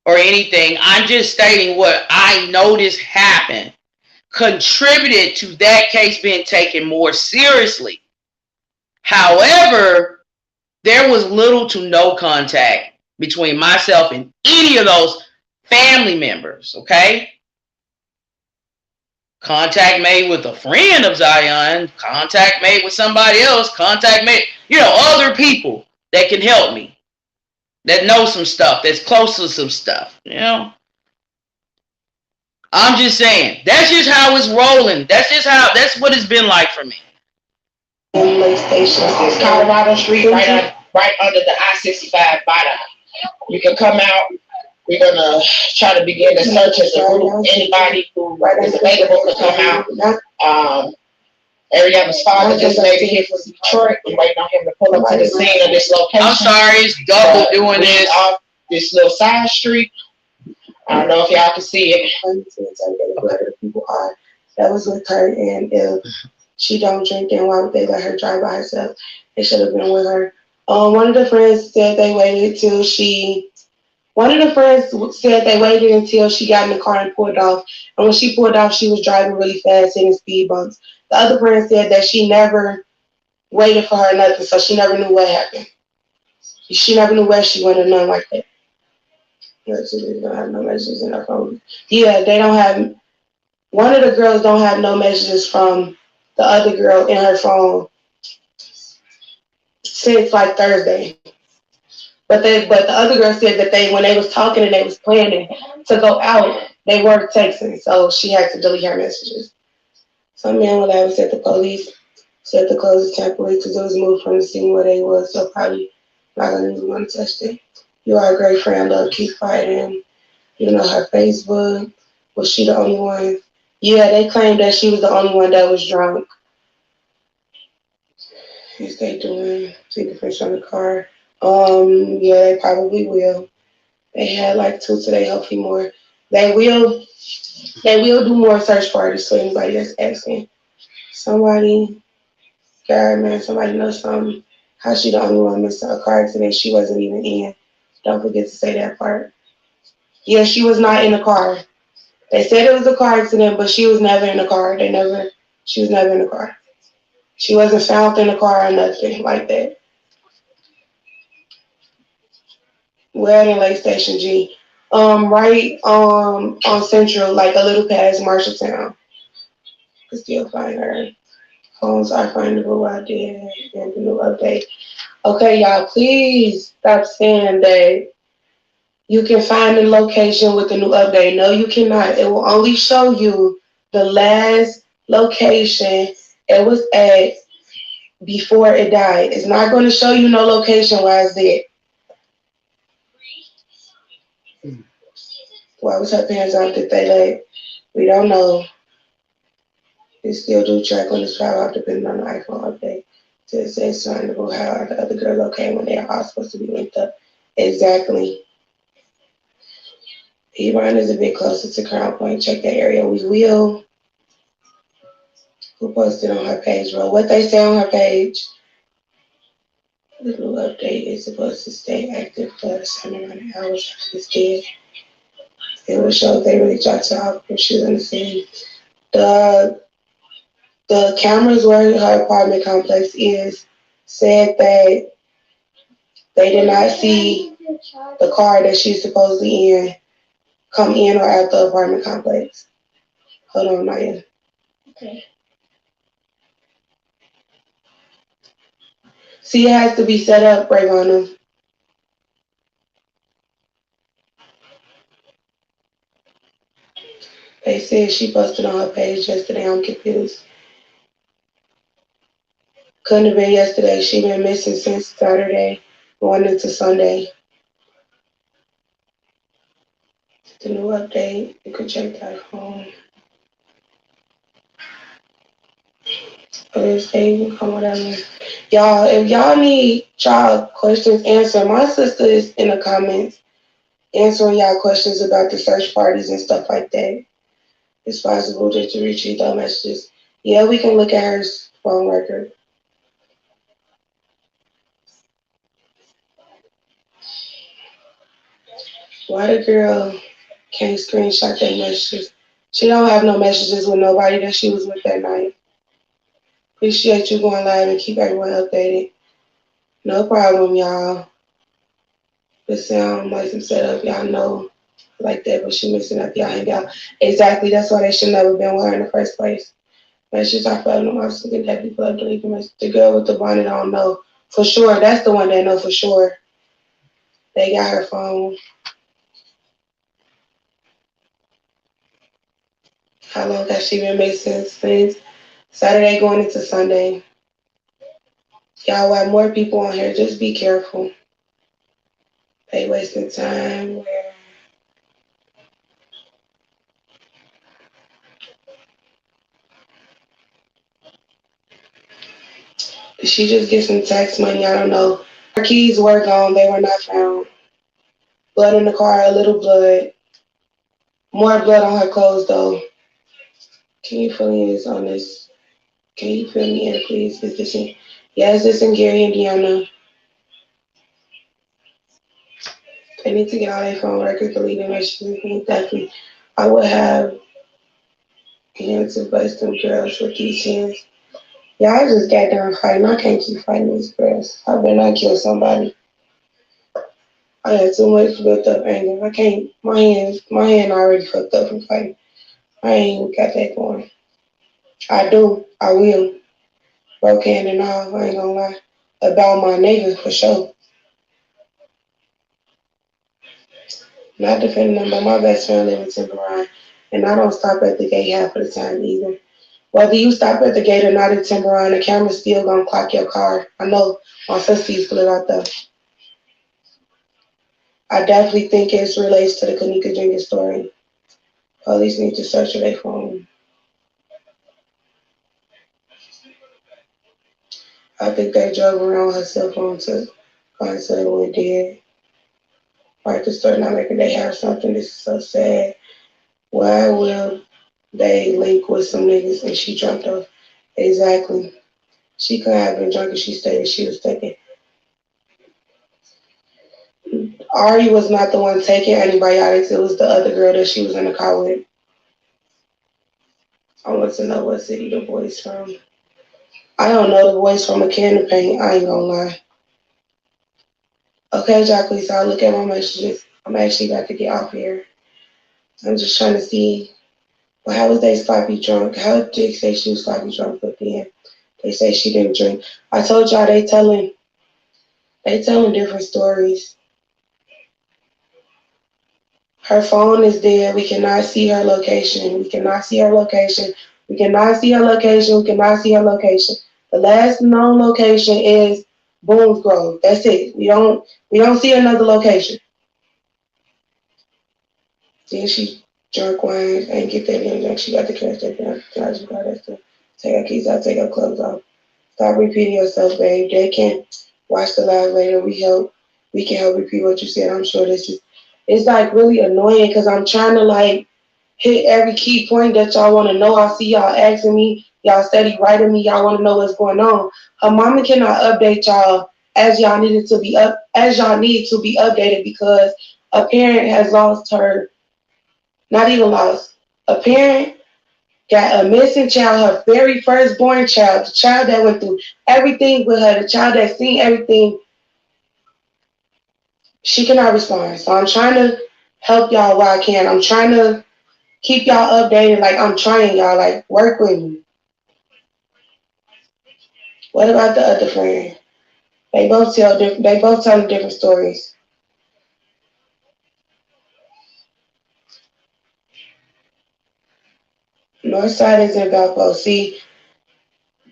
or anything. I'm just stating what I noticed happened. Contributed to that case being taken more seriously. However, there was little to no contact between myself and any of those family members, okay? Contact made with a friend of Zion, contact made with somebody else, contact made, other people that can help me, that know some stuff, that's close to some stuff, I'm just saying, that's just how it's rolling. That's what it's been like for me. Lake Station. It's Colorado Street, right under the I-65 viaduct. You can come out. We're going to try to begin the search as a group. Anybody who is available to come out. Ariana's father just made it here from Detroit. We're waiting on him to pull up to the scene of this location. I'm sorry, it's double doing this. Off this little side street. I don't know if y'all can see it. Whoever the people are that was with her, and if she don't drink, then why would they let her drive by herself? They should have been with her. One of the friends said they waited until she got in the car and pulled off. And when she pulled off, she was driving really fast, hitting speed bumps. The other friend said that she never waited for her or nothing, so she never knew what happened. She never knew where she went or nothing like that. They don't have no messages in her phone. Yeah, they don't have. One of the girls don't have no messages from the other girl in her phone since like Thursday. But the other girl said that when they was talking and they was planning to go out, they were texting, so she had to delete her messages. Some man will have said the police said to close it temporarily because it was moved from the scene where they was, so probably not gonna even want to touch it. You are a great friend, love, keep fighting. Her Facebook, was she the only one? Yeah, they claimed that she was the only one that was drunk. Is they doing fingerprints on the car? Yeah, they probably will. They had like 2 today, hopefully more. They will do more search parties for anybody that's asking. Somebody knows something. How she the only one missing a car accident she wasn't even in. Don't forget to say that part. Yeah, she was not in the car. They said it was a car accident, but she was never in the car. She was never in the car. She wasn't found in the car or nothing like that. Where in Lake Station G? Right on Central, like a little past Marshalltown. Could still find her. Phones are findable out there and the new update. Okay, y'all, please stop saying that you can find the location with the new update. No, you cannot. It will only show you the last location it was at before it died. It's not going to show you no location while it's dead. Why was her parents out that they like? We don't know. They still do track on this file out depending on the iPhone update. So it says findable how the other girl located when they are all supposed to be linked up. Exactly. Hebron is a bit closer to Crown Point. Check that area. We will. Who posted on her page? Well, what they say on her page. The new update is supposed to stay active for a certain amount of hours after it's dead. It will show if they really dropped her off if she was in the scene. The cameras where her apartment complex is said that they did not see the car that she's supposedly in come in or out the apartment complex. Hold on, Maya. Okay. See, it has to be set up, Bravana. They said she posted on her page yesterday. I'm confused. Couldn't have been yesterday. She been missing since Saturday, going into Sunday. The new update, you can check that home. Whatever. Y'all, if y'all need y'all questions answered, my sister is in the comments answering y'all questions about the search parties and stuff like that. It's possible that you retrieve those messages. Yeah, we can look at her phone record. Why the girl can't screenshot their messages? She don't have no messages with nobody that she was with that night. Appreciate you going live and keep everyone updated. No problem, y'all. This sound like some setup, y'all know like that, but she missing up y'all hang out. Exactly, that's why they should never been with her in the first place. Messages I felt no more something that people have deleted messages. The girl with the bonnet, I don't know. For sure, that's the one that know for sure. They got her phone. How long has she been missing? Since Saturday going into Sunday. Y'all have more people on here, just be careful. They wasting time. Did she just get some tax money? I don't know. Her keys were gone. They were not found. Blood in the car, a little blood. More blood on her clothes, though. Can you fill me in on this? Can you fill me in, please? Is this in? Yeah, is this in Gary, Indiana? They need to get all their phone records deleted. Definitely. I would have hands to bust them girls with these hands. Yeah, I just got done fighting. I can't keep fighting these girls. I better not kill somebody. I had too much built up anger. I can't. My hand already fucked up from fighting. I ain't got that going. I do. I will. Broke hand and all. I ain't gonna lie. About my nigga for sure. Not defending them, but my best friend live in Timberline, and I don't stop at the gate half of the time either. Whether you stop at the gate or not in Timberline, the camera's still gonna clock your car. I know my sister used to live out there. I definitely think it relates to the Kanika Jenkins story. Police need to search their phone. I think they drove around her cell phone to find someone dead. Like the story not making they have something. This is so sad. Why will they link with some niggas and she jumped off? Exactly. She could have been drunk if she stated she was taking. Ari was not the one taking antibiotics. It was the other girl that she was in the car with. I want to know what city the boy's from. I don't know the boys from a can of paint. I ain't gonna lie. Okay, Jacqueline, so I'll look at my messages. I'm actually about to get off here. I'm just trying to see. Well, how was they sloppy drunk? How did Jake say she was sloppy drunk at the end? They say she didn't drink. I told y'all they telling different stories. Her phone is dead. We cannot see her location. We cannot see her location. We cannot see her location. We cannot see her location. The last known location is Boone's Grove. That's it. We don't see another location. Then she drunk wine and get that in. She got the cash that down. She got that stuff. Take her keys out. Take her clothes off. Stop repeating yourself, babe. They can watch the live later. We can help repeat what you said. I'm sure this is. It's like really annoying because I'm trying to like hit every key point that y'all want to know. I see y'all asking me, y'all steady writing me, y'all want to know what's going on. Her mama cannot update y'all as y'all need to be updated because a parent has lost her, not even lost. A parent got a missing child, her very firstborn child, the child that went through everything with her, the child that seen everything. She cannot respond. So I'm trying to help y'all while I can. I'm trying to keep y'all updated. Like I'm trying, y'all. Like work with me. What about the other friend? They both telling different stories. Northside is in Valpo.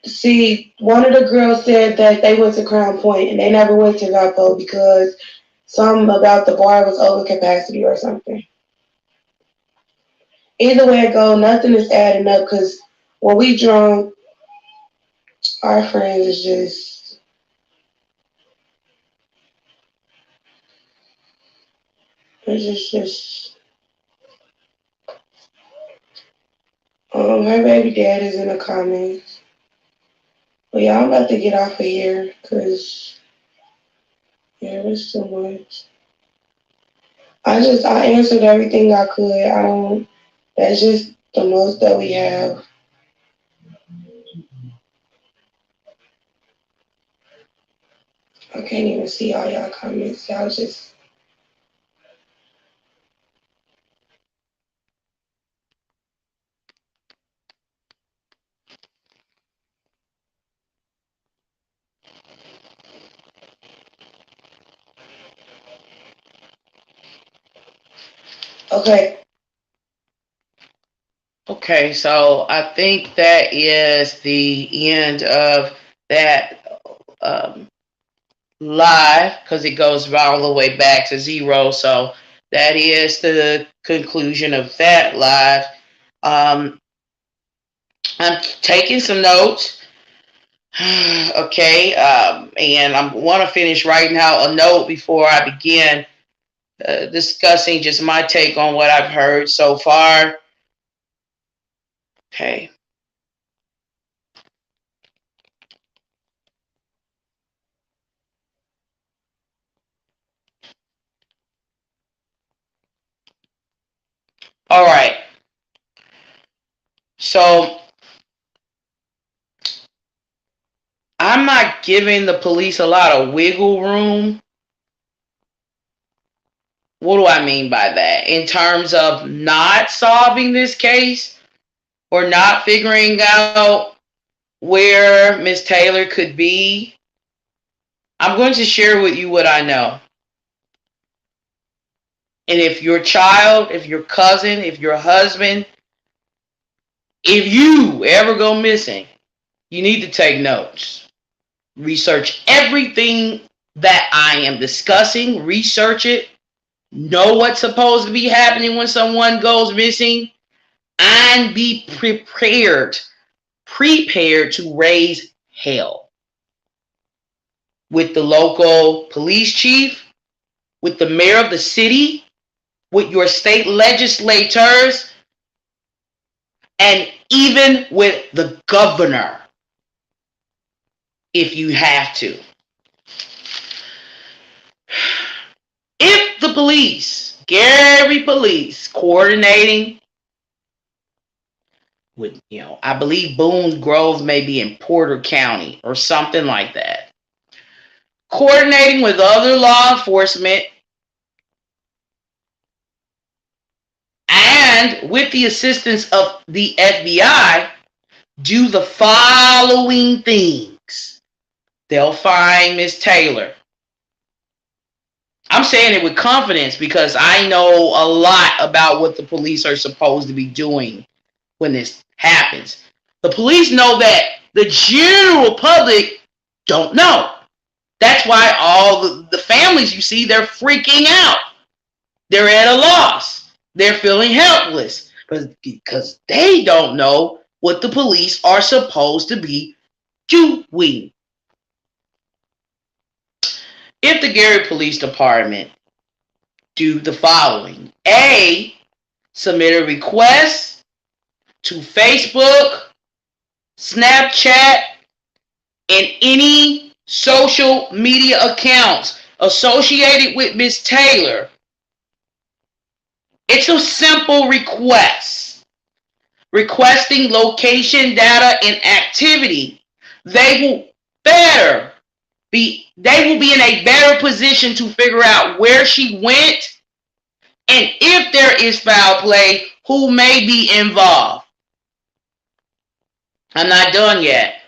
See, one of the girls said that they went to Crown Point and they never went to Valpo because something about the bar was over capacity or something. Either way it go, nothing is adding up because when we drunk, our friends is just, it's just, her baby dad is in the comments. But yeah, I'm about to get off of here because, yeah, it's too much. I answered everything I could. That's just the most that we have. I can't even see all y'all comments. Y'all just, okay. Okay, so I think that is the end of that live because it goes all the way back to 0. So that is the conclusion of that live. I'm taking some notes. Okay, and I want to finish writing out a note before I begin discussing just my take on what I've heard so far. Okay. All right. So I'm not giving the police a lot of wiggle room. What do I mean by that? In terms of not solving this case or not figuring out where Miss Taylor could be, I'm going to share with you what I know. And if your child, if your cousin, if your husband, if you ever go missing, you need to take notes. Research everything that I am discussing. Research it. Know what's supposed to be happening when someone goes missing. And be prepared to raise hell. With the local police chief, with the mayor of the city, with your state legislators, and even with the governor, if you have to. If the police, Gary Police, coordinating with, I believe Boone Grove may be in Porter County or something like that, coordinating with other law enforcement and with the assistance of the FBI, do the following things. They'll find Miss Taylor. I'm saying it with confidence because I know a lot about what the police are supposed to be doing when this happens. The police know that the general public don't know. That's why all the families you see, they're freaking out. They're at a loss. They're feeling helpless because they don't know what the police are supposed to be doing. If the Gary Police Department do the following: A, submit a request to Facebook, Snapchat, and any social media accounts associated with Miss Taylor. It's a simple request. Requesting location data and activity. They will be in a better position to figure out where she went and if there is foul play, who may be involved. I'm not done yet.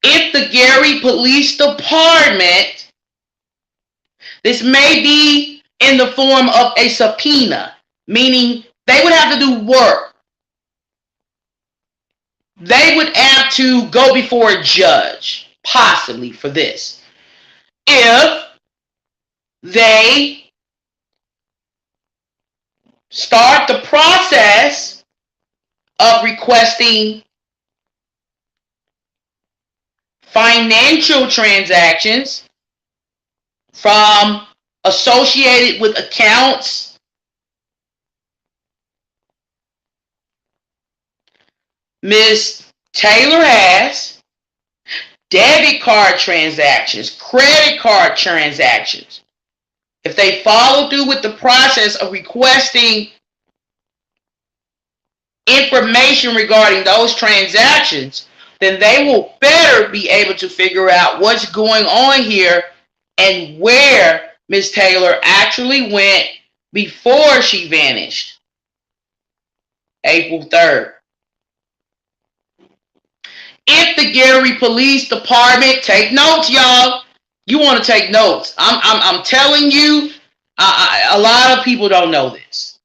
If the Gary Police Department, this may be in the form of a subpoena, meaning they would have to do work they would have to go before a judge, possibly for this, if they start the process of requesting financial transactions from associated with accounts Ms. Taylor has, debit card transactions, credit card transactions. If they follow through with the process of requesting information regarding those transactions, then they will better be able to figure out what's going on here and where Ms. Taylor actually went before she vanished April 3rd. If the Gary Police Department, take notes, y'all. You want to take notes. I'm telling you, a lot of people don't know this.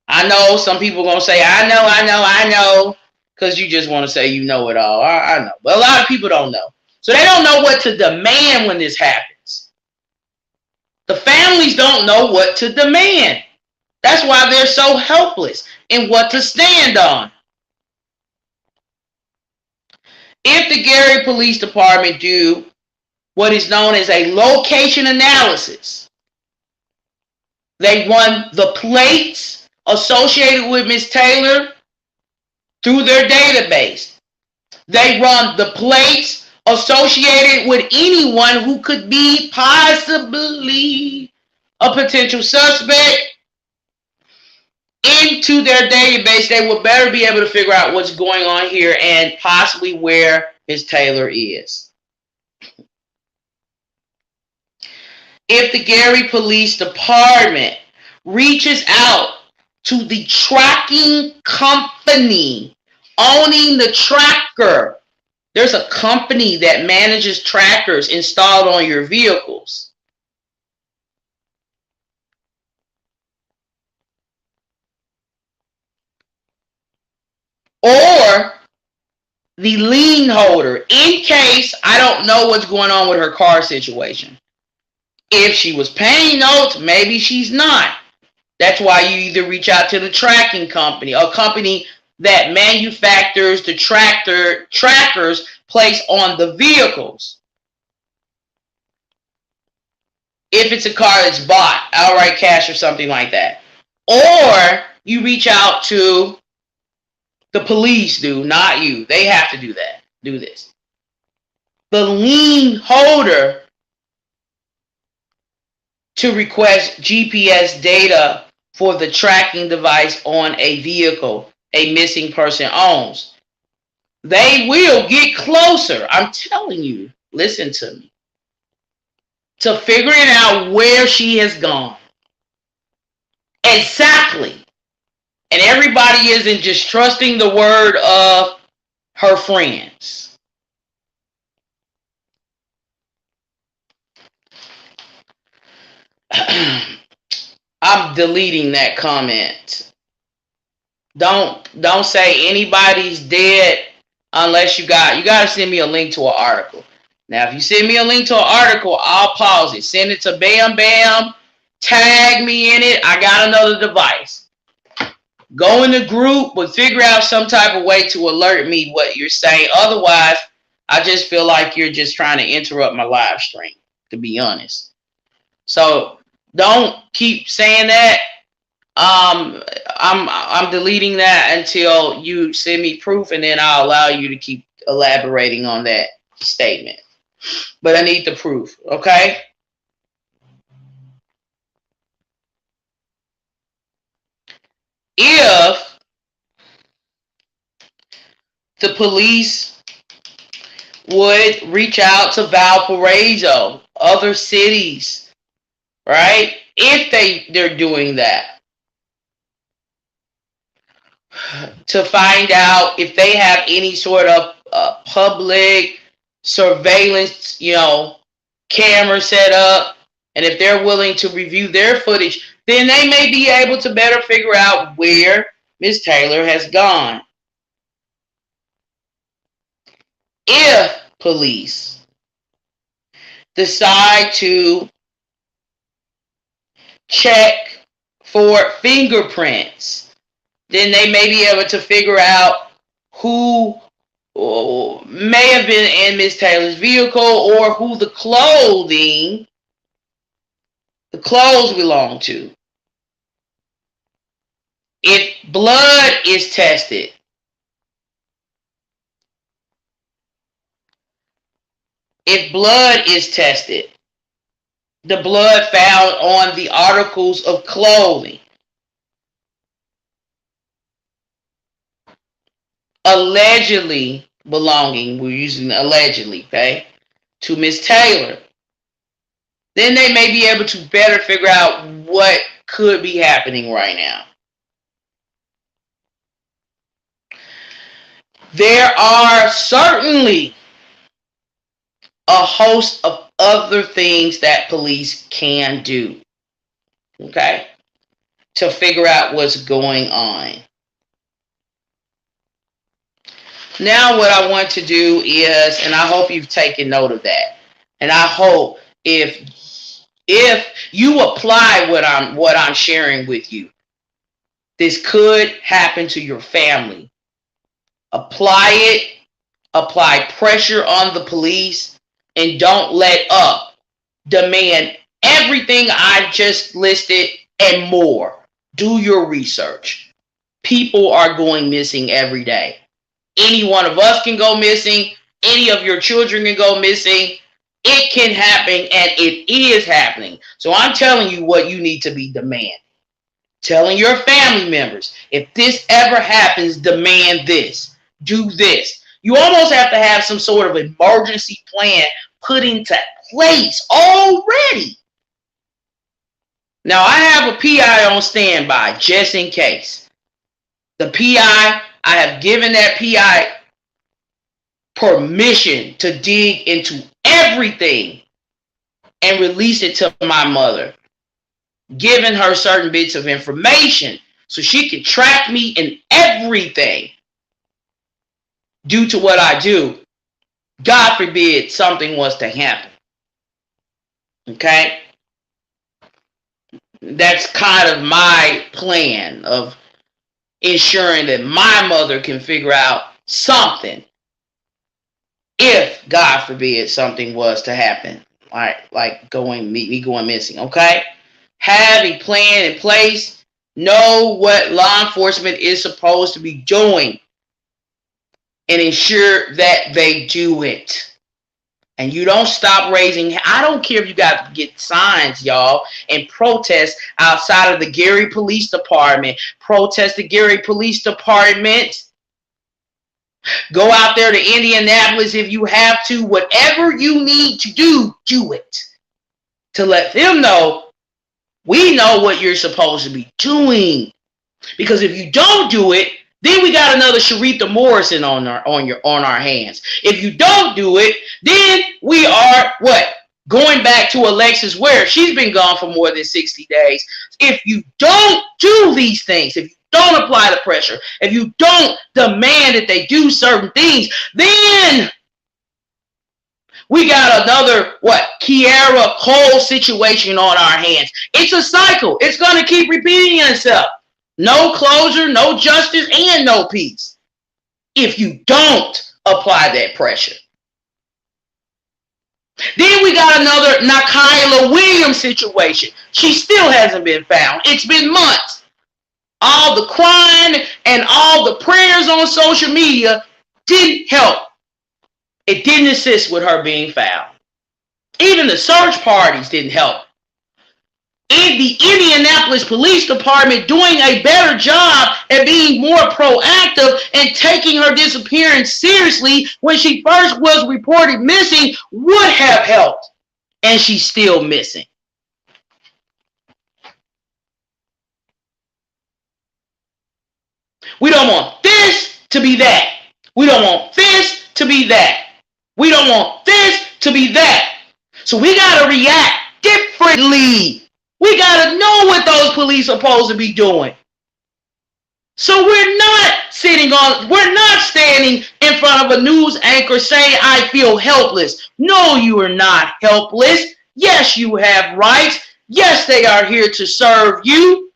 I know some people are going to say, I know, because you just want to say you know it all. I know. But a lot of people don't know. So they don't know what to demand when this happens. The families don't know what to demand. That's why they're so helpless in what to stand on. If the Gary Police Department do what is known as a location analysis, they run the plates associated with Ms. Taylor through their database. They run the plates associated with anyone who could be possibly a potential suspect into their database. They will better be able to figure out what's going on here and possibly where Ms. Taylor is. If the Gary Police Department reaches out to the tracking company owning the tracker, there's a company that manages trackers installed on your vehicles. Or the lien holder, in case I don't know what's going on with her car situation. If she was paying notes, maybe she's not. That's why you either reach out to the tracking company, a company that manufactures the trackers placed on the vehicles. If it's a car that's bought outright cash or something like that. Or you reach out to the police, not you. They have to do that. Do this. The lien holder to request GPS data for the tracking device on a vehicle a missing person owns. They will get closer. I'm telling you. Listen to me. To figuring out where she has gone. Exactly. And everybody isn't just trusting the word of her friends. I'm deleting that comment. Don't say anybody's dead unless you got to send me a link to an article. Now, if you send me a link to an article, I'll pause it. Send it to Bam Bam. Tag me in it. I got another device. Go in the group, but figure out some type of way to alert me what you're saying. Otherwise, I just feel like you're just trying to interrupt my live stream, to be honest. So don't keep saying that. I'm deleting that until you send me proof, and then I'll allow you to keep elaborating on that statement. But I need the proof, okay? If the police would reach out to Valparaiso, other cities, right? If they're doing that, to find out if they have any sort of public surveillance, camera set up, and if they're willing to review their footage, then they may be able to better figure out where Ms. Taylor has gone. If police decide to check for fingerprints, then they may be able to figure out who may have been in Miss Taylor's vehicle or who the clothes belong to. If blood is tested, the blood found on the articles of clothing allegedly belonging, we're using allegedly, okay, to Miss Taylor, then they may be able to better figure out what could be happening right now. There are certainly a host of other things that police can do, okay, to figure out what's going on. Now what I want to do is, and I hope you've taken note of that, and I hope if you apply what I'm sharing with you, this could happen to your family. Apply it, apply pressure on the police, and don't let up. Demand everything I've just listed and more. Do your research. People are going missing every day. Any one of us can go missing. Any of your children can go missing. It can happen, and it is happening. So I'm telling you what you need to be demanding. Telling your family members, if this ever happens, demand this. Do this. You almost have to have some sort of emergency plan put into place already. Now, I have a PI on standby just in case. The PI, I have given that PI permission to dig into everything and release it to my mother, giving her certain bits of information so she can track me in everything. Due to what I do, God forbid something was to happen. Okay? That's kind of my plan of ensuring that my mother can figure out something if, God forbid, something was to happen. Like going missing. Okay? Have a plan in place. Know what law enforcement is supposed to be doing. And ensure that they do it. And you don't stop raising. I don't care if you got to get signs, y'all, and protest outside of the Gary Police Department. Protest the Gary Police Department. Go out there to Indianapolis if you have to. Whatever you need to do, do it. To let them know, we know what you're supposed to be doing. Because if you don't do it, then we got another Sharitha Morrison on our hands. If you don't do it, then we are what? Going back to Alexis Ware. She's been gone for more than 60 days. If you don't do these things, if you don't apply the pressure, if you don't demand that they do certain things, then we got another Kiara Cole situation on our hands. It's a cycle. It's going to keep repeating itself. No closure, no justice, and no peace if you don't apply that pressure. Then we got another Nakyla Williams situation. She still hasn't been found. It's been months. All the crying and all the prayers on social media didn't help. It didn't assist with her being found. Even the search parties didn't help. In the Indianapolis Police Department doing a better job at being more proactive and taking her disappearance seriously when she first was reported missing would have helped. And she's still missing. We don't want this to be that. We don't want this to be that. We don't want this to be that. So we got to react differently. We got to know what those police are supposed to be doing. So we're not we're not standing in front of a news anchor saying, I feel helpless. No, you are not helpless. Yes, you have rights. Yes, they are here to serve you.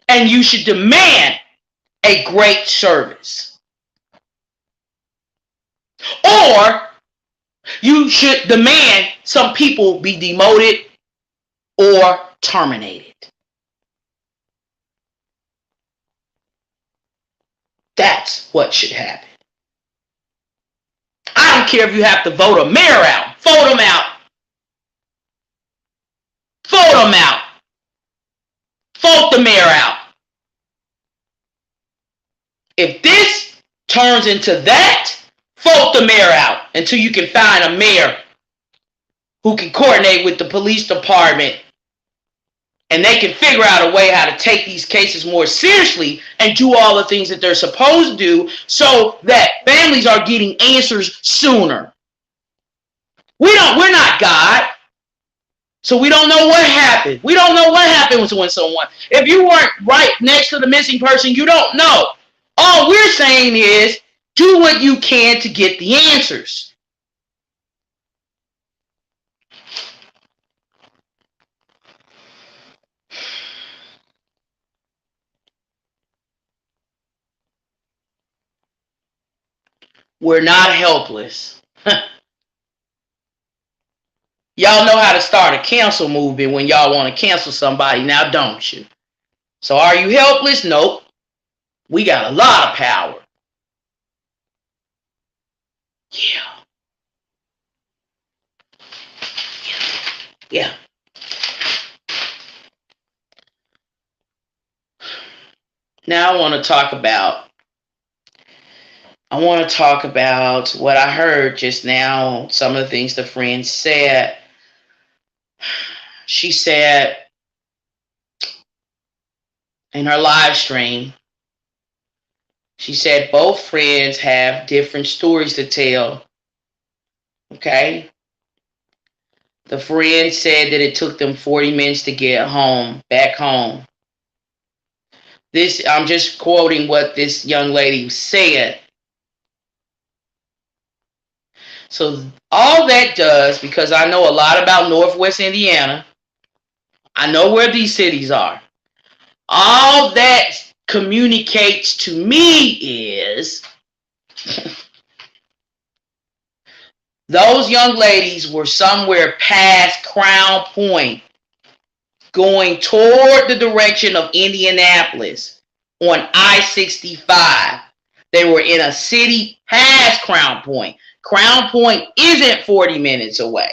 And you should demand a great service. Or you should demand some people be demoted or terminated. That's what should happen. I don't care if you have to vote a mayor out. Vote them out. Vote them out. Vote the mayor out. If this turns into that, vote the mayor out until you can find a mayor who can coordinate with the police department and they can figure out a way how to take these cases more seriously and do all the things that they're supposed to do so that families are getting answers sooner. We're not God. So we don't know what happened. We don't know what happened when someone, if you weren't right next to the missing person, you don't know. All we're saying is do what you can to get the answers. We're not helpless. Y'all know how to start a cancel movement when y'all want to cancel somebody now, don't you? So are you helpless? Nope. We got a lot of power. Yeah. Now I want to talk about what I heard just now, some of the things the friend said. She said in her live stream, she said both friends have different stories to tell. Okay? The friend said that it took them 40 minutes to get back home. I'm just quoting what this young lady said. So all that does, because I know a lot about Northwest Indiana, I know where these cities are. All that communicates to me is those young ladies were somewhere past Crown Point, going toward the direction of Indianapolis on I-65. They were in a city past Crown Point. Crown Point isn't 40 minutes away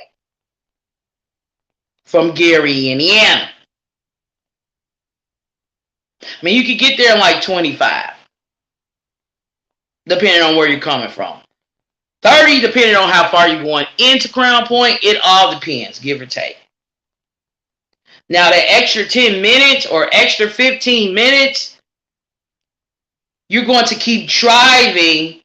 from Gary, Indiana. I mean, you could get there in like 25, depending on where you're coming from. 30, depending on how far you're going into Crown Point. It all depends, give or take. Now, that extra 10 minutes or extra 15 minutes, you're going to keep driving,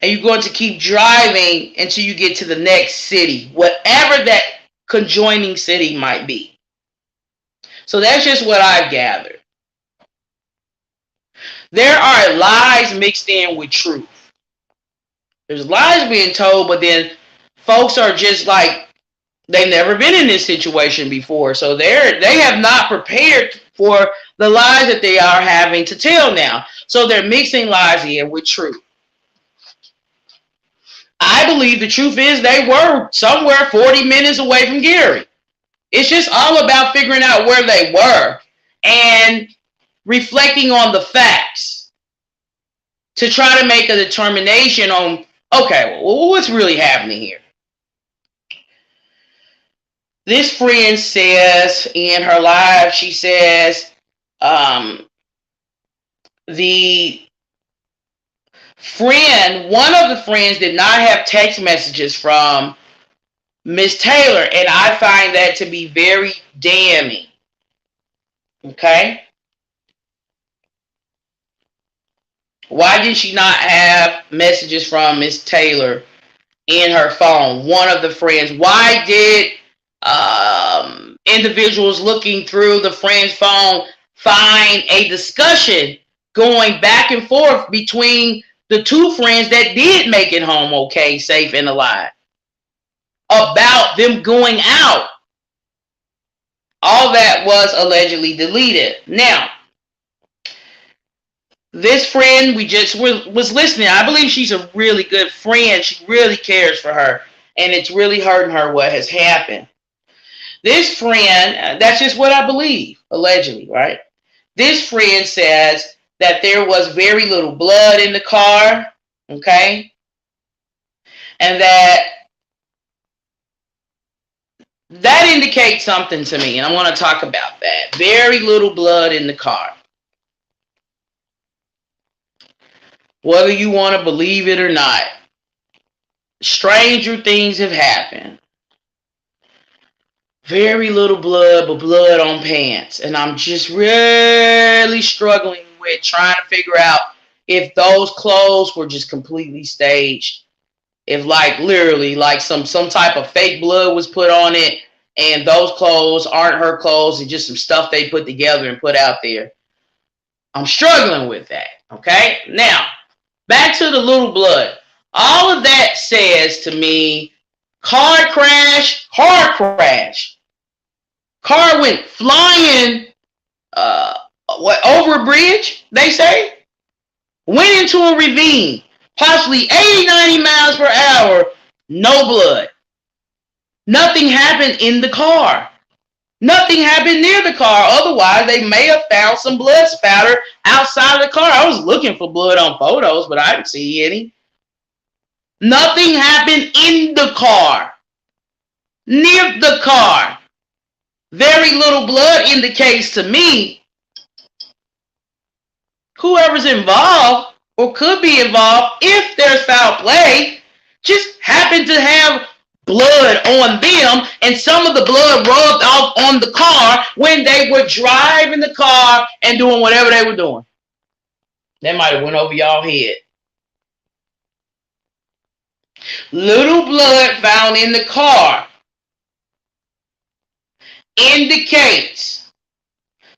and you're going to keep driving until you get to the next city, whatever that conjoining city might be. So that's just what I've gathered. There are lies mixed in with truth. There's lies being told, but then folks are just like, they've never been in this situation before. So they have not prepared for the lies that they are having to tell now. So they're mixing lies in with truth. I believe the truth is they were somewhere 40 minutes away from Gary. It's just all about figuring out where they were and reflecting on the facts to try to make a determination on, okay, well, what's really happening here? This friend says in her live, she says, one of the friends did not have text messages from Miss Taylor, and I find that to be very damning. Okay? Why did she not have messages from Miss Taylor in her phone? One of the friends. Why did individuals looking through the friend's phone find a discussion going back and forth between the two friends that did make it home okay, safe, and alive about them going out. All that was allegedly deleted. Now, this friend we just was listening. I believe she's a really good friend. She really cares for her. And it's really hurting her what has happened. This friend, that's just what I believe, allegedly, right? This friend says that there was very little blood in the car, okay? And that indicates something to me, and I want to talk about that. Very little blood in the car. Whether you want to believe it or not, stranger things have happened. Very little blood, but blood on pants. And I'm just really struggling with trying to figure out if those clothes were just completely staged. If like literally like some type of fake blood was put on it and those clothes aren't her clothes and just some stuff they put together and put out there. I'm struggling with that. Okay. Now, back to the little blood. All of that says to me, car crash, car went flying over a bridge, they say, went into a ravine, possibly 80, 90 miles per hour, no blood. Nothing happened in the car. Nothing happened near the car. Otherwise, they may have found some blood spatter outside of the car. I was looking for blood on photos, but I didn't see any. Nothing happened in the car. Near the car. Very little blood indicates to me whoever's involved or could be involved, if there's foul play, just happened to have blood on them, and some of the blood rubbed off on the car when they were driving the car and doing whatever they were doing. That might have went over y'all head. Little blood found in the car indicates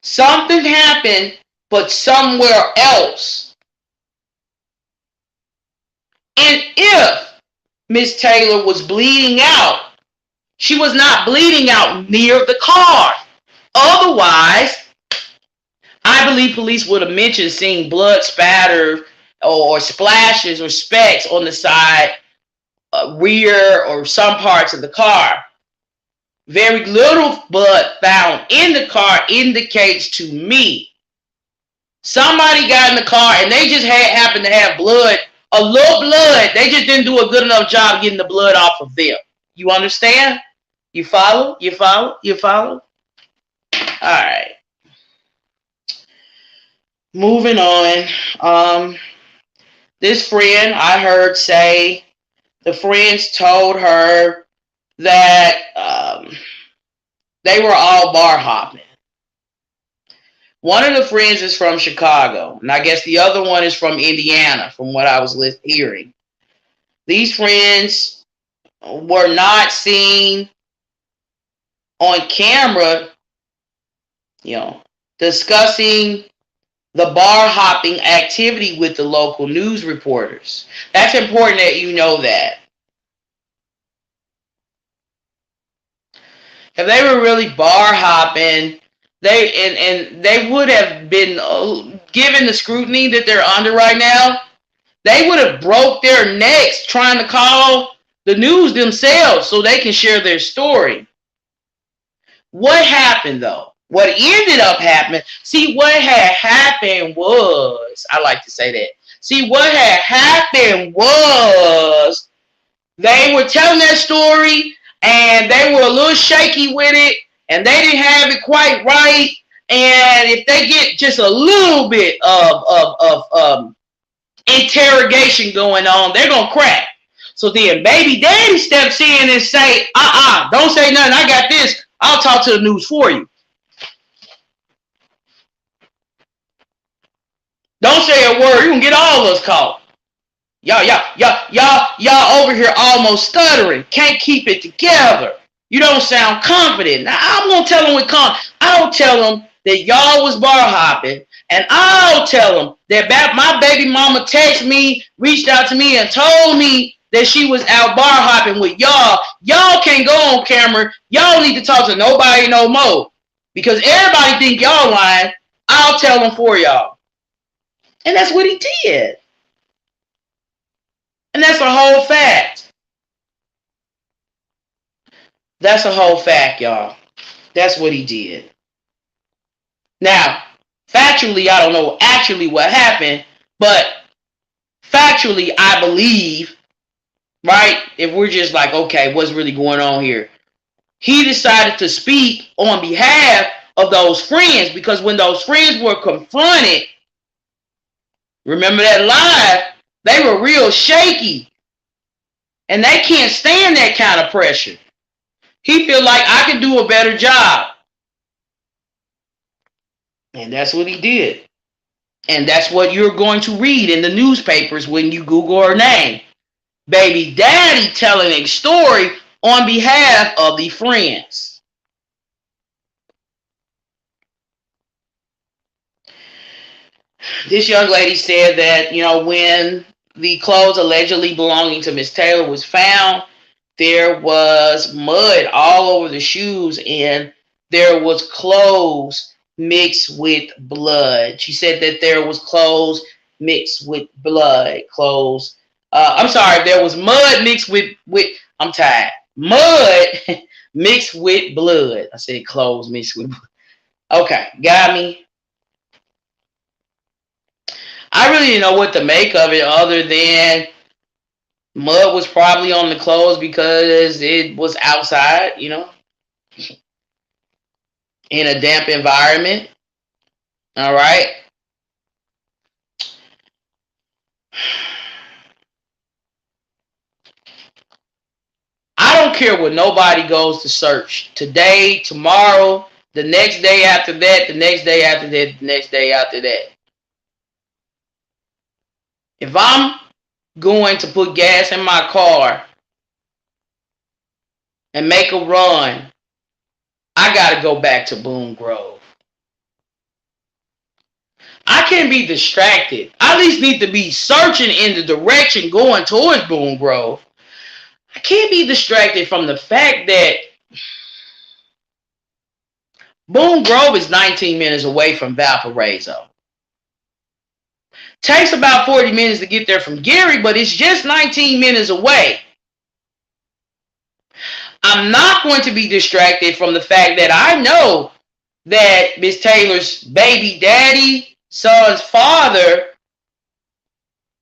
something happened, but somewhere else. And if Miss Taylor was bleeding out, she was not bleeding out near the car. Otherwise, I believe police would have mentioned seeing blood spatter or splashes or specks on the side, rear, or some parts of the car. Very little blood found in the car indicates to me somebody got in the car and they just happened to have blood, a little blood. They just didn't do a good enough job getting the blood off of them. You understand? You follow? You follow? You follow? All right. Moving on. This friend I heard say the friends told her that they were all bar hopping. One of the friends is from Chicago, and I guess the other one is from Indiana, from what I was hearing. These friends were not seen on camera, discussing the bar hopping activity with the local news reporters. That's important that you know that. If they were really bar hopping, they would have been given the scrutiny that they're under right now. They would have broke their necks trying to call the news themselves so they can share their story. What happened though? What ended up happening? See, what had happened was, I like to say that. See, what had happened was they were telling their story and they were a little shaky with it, and they didn't have it quite right. And if they get just a little bit of interrogation going on, they're gonna crack. So then baby daddy steps in and say, don't say nothing. I got this. I'll talk to the news for you. Don't say a word. You're gonna get all of us caught. Y'all over here almost stuttering. Can't keep it together. You don't sound confident. Now I'm gonna tell them with confidence. I don't tell them that y'all was bar hopping. And I'll tell them that my baby mama texted me, reached out to me, and told me that she was out bar hopping with y'all. Y'all can't go on camera. Y'all need to talk to nobody no more. Because everybody think y'all lying. I'll tell them for y'all. And that's what he did. And that's a whole fact. That's a whole fact, y'all. That's what he did. Now, factually, I don't know actually what happened, but factually, I believe, right, if we're just like, okay, what's really going on here? He decided to speak on behalf of those friends, because when those friends were confronted, remember that live, they were real shaky. And they can't stand that kind of pressure. He feel like I can do a better job. And that's what he did. And that's what you're going to read in the newspapers when you Google her name. Baby daddy telling a story on behalf of the friends. This young lady said that, when the clothes allegedly belonging to Miss Taylor was found, there was mud all over the shoes and there was clothes mixed with blood. She said that there was clothes mixed with blood. There was mud mixed with I'm tired. Mud mixed with blood. I said clothes mixed with blood. Okay, got me. I really didn't know what to make of it other than mud was probably on the clothes because it was outside, in a damp environment. All right. I don't care what nobody goes to search. Today, tomorrow, the next day after that, the next day after that, the next day after that. If I'm going to put gas in my car and make a run, I got to go back to Boone Grove. I can't be distracted. I at least need to be searching in the direction going towards Boone Grove. I can't be distracted from the fact that Boone Grove is 19 minutes away from Valparaiso. Takes about 40 minutes to get there from Gary, but it's just 19 minutes away. I'm not going to be distracted from the fact that I know that Miss Taylor's baby daddy, son's father,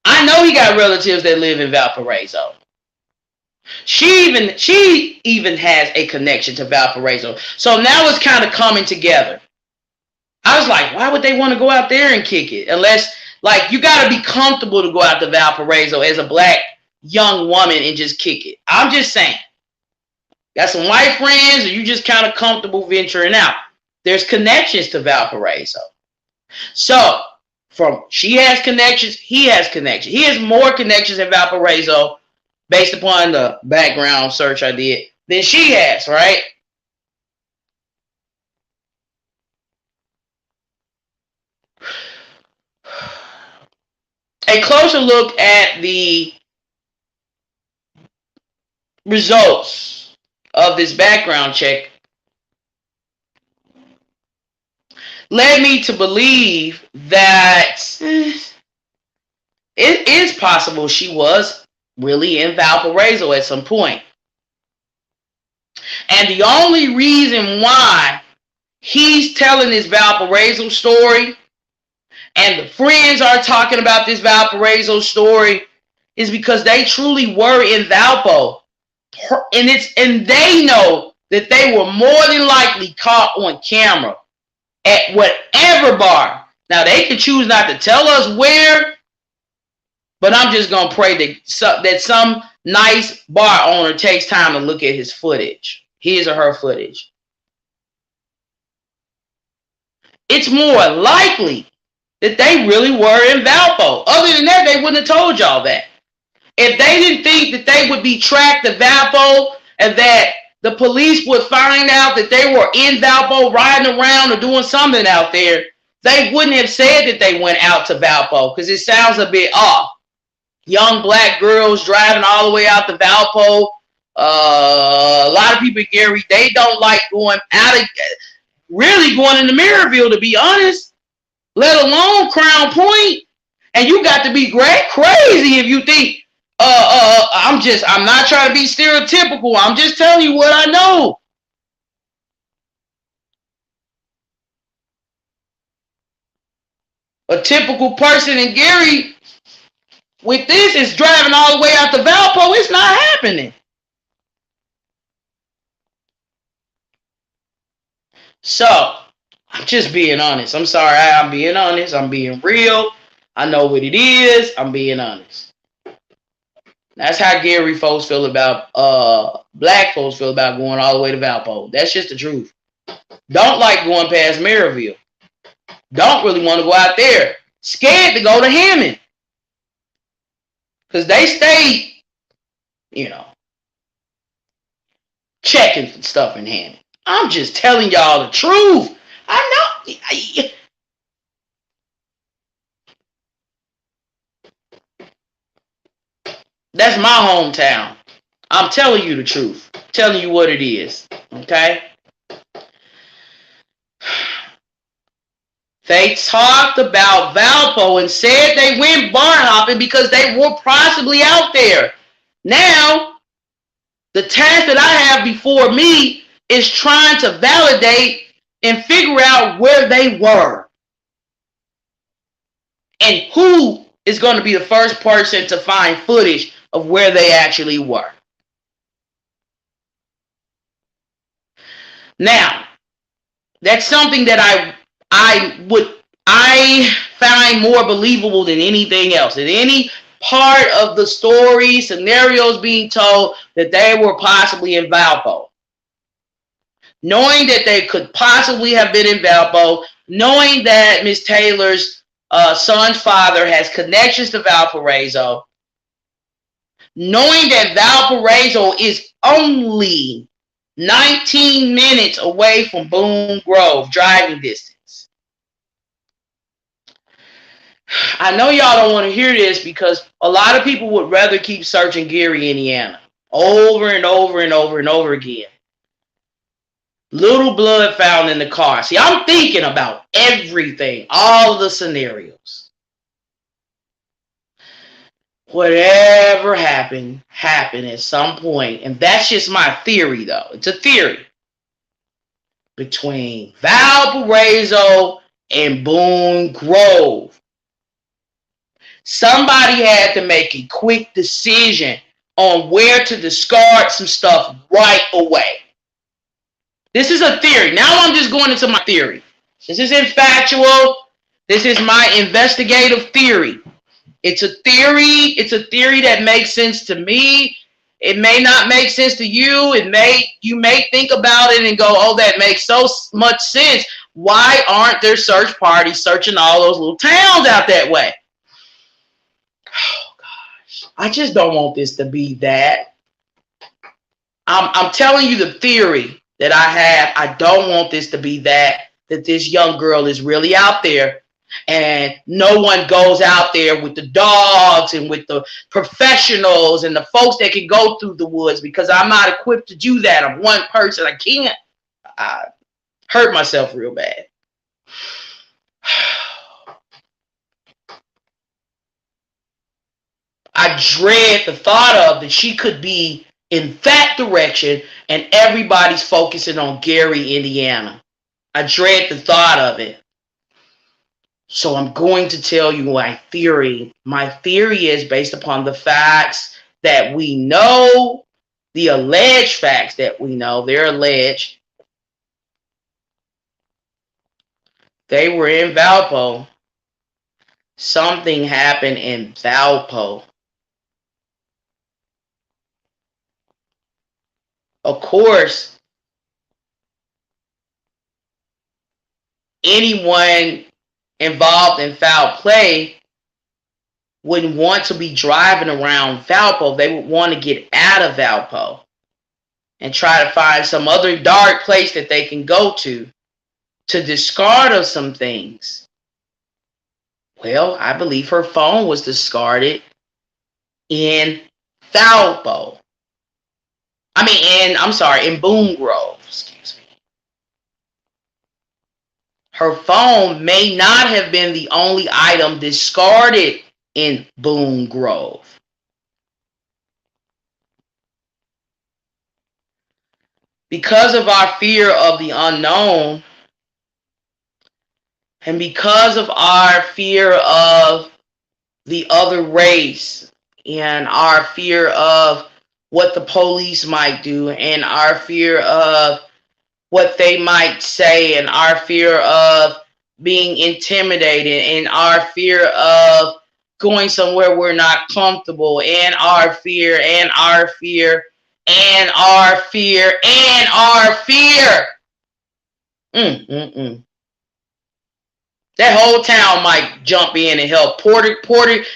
I know he got relatives that live in Valparaiso. She even has a connection to Valparaiso. So now it's kind of coming together. I was like, why would they want to go out there and kick it? Unless, you got to be comfortable to go out to Valparaiso as a black young woman and just kick it. I'm just saying. Got some white friends, or you just kind of comfortable venturing out. There's connections to Valparaiso. So, she has connections, he has connections. He has more connections in Valparaiso, based upon the background search I did, than she has, right? A closer look at the results of this background check led me to believe that it is possible she was really in Valparaiso at some point. And the only reason why he's telling this Valparaiso story and the friends are talking about this Valparaiso story is because they truly were in Valpo. And they know that they were more than likely caught on camera at whatever bar. Now, they can choose not to tell us where, but I'm just going to pray that some nice bar owner takes time to look at his footage, his or her footage. It's more likely that they really were in Valpo. Other than that, they wouldn't have told y'all that. If they didn't think that they would be tracked to Valpo and that the police would find out that they were in Valpo riding around or doing something out there, they wouldn't have said that they went out to Valpo because it sounds a bit off. Young black girls driving all the way out to Valpo. A lot of people in Gary, they don't like going out of, really going into Maryville, to be honest, let alone Crown Point. And you got to be crazy if you think, I'm not trying to be stereotypical. I'm just telling you what I know. A typical person in Gary with this is driving all the way out to Valpo. It's not happening. So, I'm just being honest. I'm sorry. I'm being honest. I'm being real. I know what it is. I'm being honest. That's how Gary folks feel about, black folks feel about going all the way to Valpo. That's just the truth. Don't like going past Maryville. Don't really want to go out there. Scared to go to Hammond. Because they stay, checking for stuff in Hammond. I'm just telling y'all the truth. I know. That's my hometown. I'm telling you the truth. I'm telling you what it is. Okay? They talked about Valpo and said they went bar hopping because they were possibly out there. Now, the task that I have before me is trying to validate and figure out where they were. And who is going to be the first person to find footage of where they actually were. Now, that's something that I find more believable than anything else. Than any part of the story, scenarios being told that they were possibly in Valpo. Knowing that they could possibly have been in Valpo, knowing that Miss Taylor's son's father has connections to Valparaiso, knowing that Valparaiso is only 19 minutes away from Boone Grove, driving distance. I know y'all don't want to hear this because a lot of people would rather keep searching Gary, Indiana, over and over and over and over again. Little blood found in the car. See, I'm thinking about everything, all the scenarios. Whatever happened at some point. And that's just my theory, though. It's a theory. Between Valparaiso and Boone Grove. Somebody had to make a quick decision on where to discard some stuff right away. This is a theory. Now I'm just going into my theory. This isn't factual. This is my investigative theory. It's a theory. It's a theory that makes sense to me. It may not make sense to you. You may think about it and go, oh, that makes so much sense. Why aren't there search parties searching all those little towns out that way? Oh, gosh. I just don't want this to be that. I'm telling you the theory that I have. I don't want this to be that this young girl is really out there and no one goes out there with the dogs and with the professionals and the folks that can go through the woods, because I'm not equipped to do that. I'm one person. I can't. I hurt myself real bad. I dread the thought of that she could be in that direction and everybody's focusing on Gary, Indiana. I dread the thought of it. So I'm going to tell you my theory. My theory is based upon the facts that we know, the alleged facts that we know. They're alleged. They were in Valpo. Something happened in Valpo. Of course, anyone involved in foul play wouldn't want to be driving around Valpo. They would want to get out of Valpo and try to find some other dark place that they can go to discard of some things. Well, I believe her phone was discarded in Valpo. In Boone Grove, excuse me. Her phone may not have been the only item discarded in Boone Grove. Because of our fear of the unknown, and because of our fear of the other race, and our fear of what the police might do, and our fear of what they might say, and our fear of being intimidated, and our fear of going somewhere we're not comfortable, and our fear, and our fear, and our fear, and our fear. That whole town might jump in and help. Porter,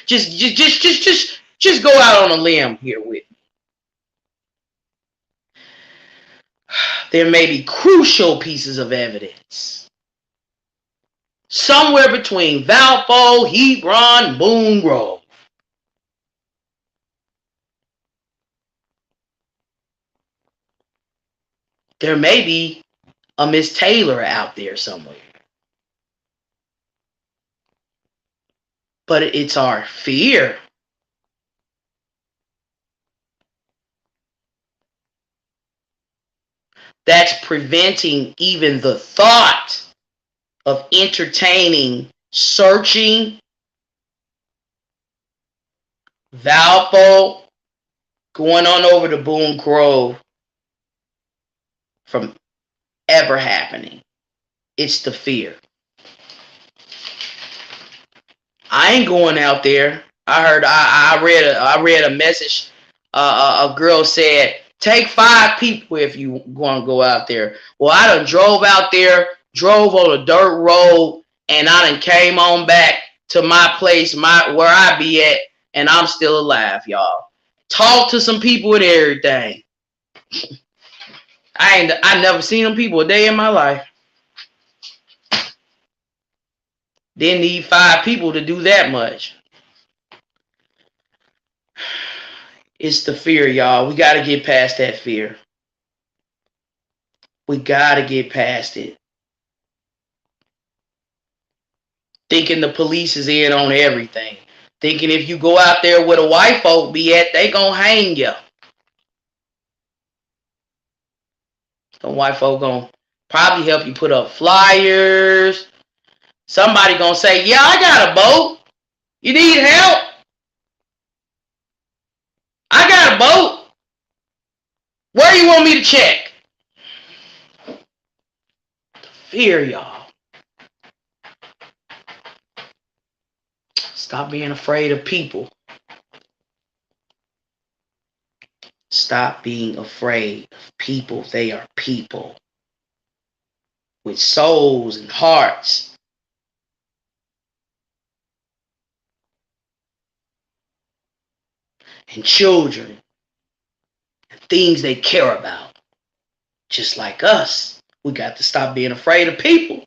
just go out on a limb here with me. There may be crucial pieces of evidence somewhere between Valpo, Hebron, Boone Grove. There may be a Miss Taylor out there somewhere. But it's our fear that's preventing even the thought of entertaining, searching Valpo, going on over to Boone Grove from ever happening. It's the fear. I ain't going out there. I read a message. A girl said, take 5 people if you want to go out there. Well, I done drove out there, drove on a dirt road, and I done came on back to my place, where I be at, and I'm still alive, y'all. Talk to some people and everything. I never seen them people a day in my life. Didn't need 5 people to do that much. It's the fear, y'all. We got to get past that fear. We got to get past it. Thinking the police is in on everything. Thinking if you go out there where the white folk be at, they gonna hang you. The white folk gonna probably help you put up flyers. Somebody gonna say, yeah, I got a boat. You need help? I got a boat. Where you want me to check? Fear, y'all. Stop being afraid of people. Stop being afraid of people. They are people with souls and hearts. And children. And things they care about. Just like us. We got to stop being afraid of people.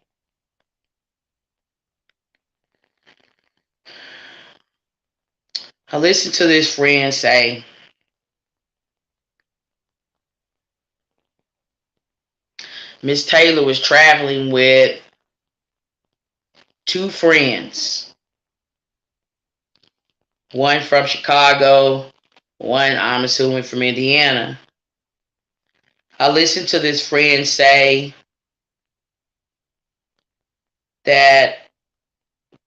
I listened to this friend say, Miss Taylor was traveling with 2 friends. One from Chicago, one I'm assuming from Indiana. I listened to this friend say that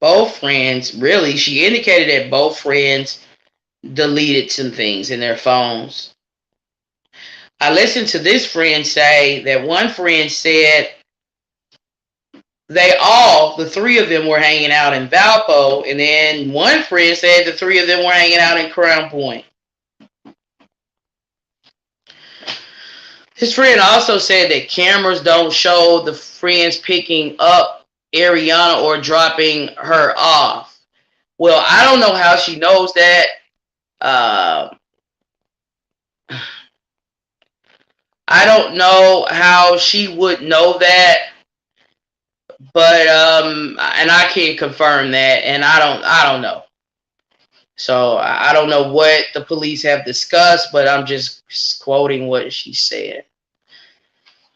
both friends, really, she indicated that both friends deleted some things in their phones. I listened to this friend say that one friend said the 3 of them were hanging out in Valpo, and then one friend said the 3 of them were hanging out in Crown Point. His friend also said that cameras don't show the friends picking up Ariana or dropping her off. Well, I don't know how she knows that. I don't know how she would know that, But and I can't confirm that, and I don't know. So I don't know what the police have discussed, but I'm just quoting what she said.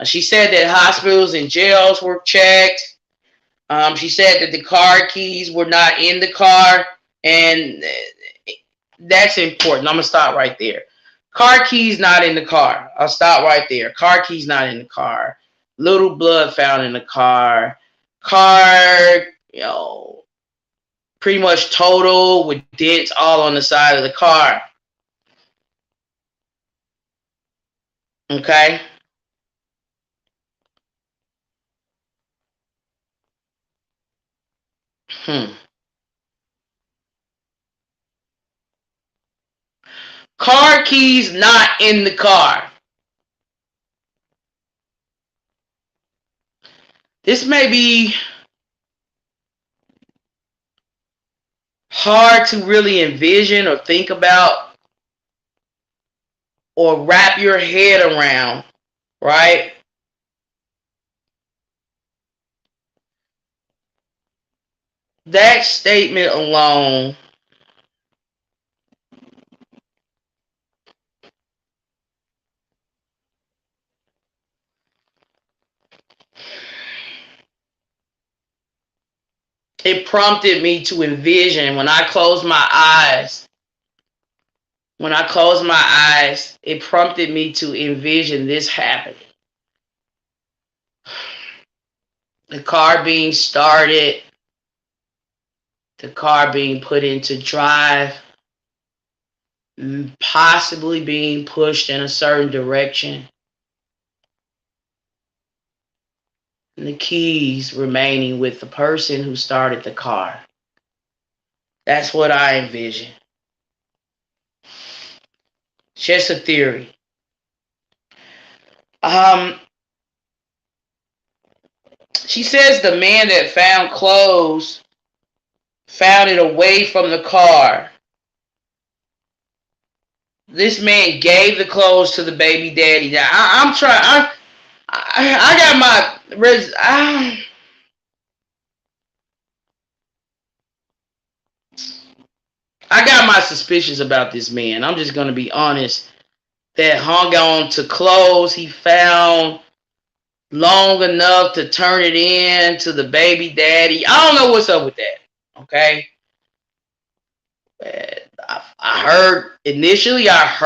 She said that hospitals and jails were checked. She said that the car keys were not in the car, and that's important. I'm gonna stop right there. Car keys not in the car. I'll stop right there. Car keys not in the car. Little blood found in the car. Car, pretty much total with dents all on the side of the car. Okay. Car keys not in the car. This may be hard to really envision or think about or wrap your head around, right? That statement alone it prompted me to envision when I closed my eyes. When I closed my eyes, it prompted me to envision this happening. The car being started, the car being put into drive, possibly being pushed in a certain direction, and the keys remaining with the person who started the car. That's what I envision. Just a theory. She says the man that found clothes found it away from the car. This man gave the clothes to the baby daddy. Now, I'm trying. I got my I got my suspicions about this man. I'm just gonna be honest. That hung on to clothes he found long enough to turn it in to the baby daddy. I don't know what's up with that. Okay. I heard initially. I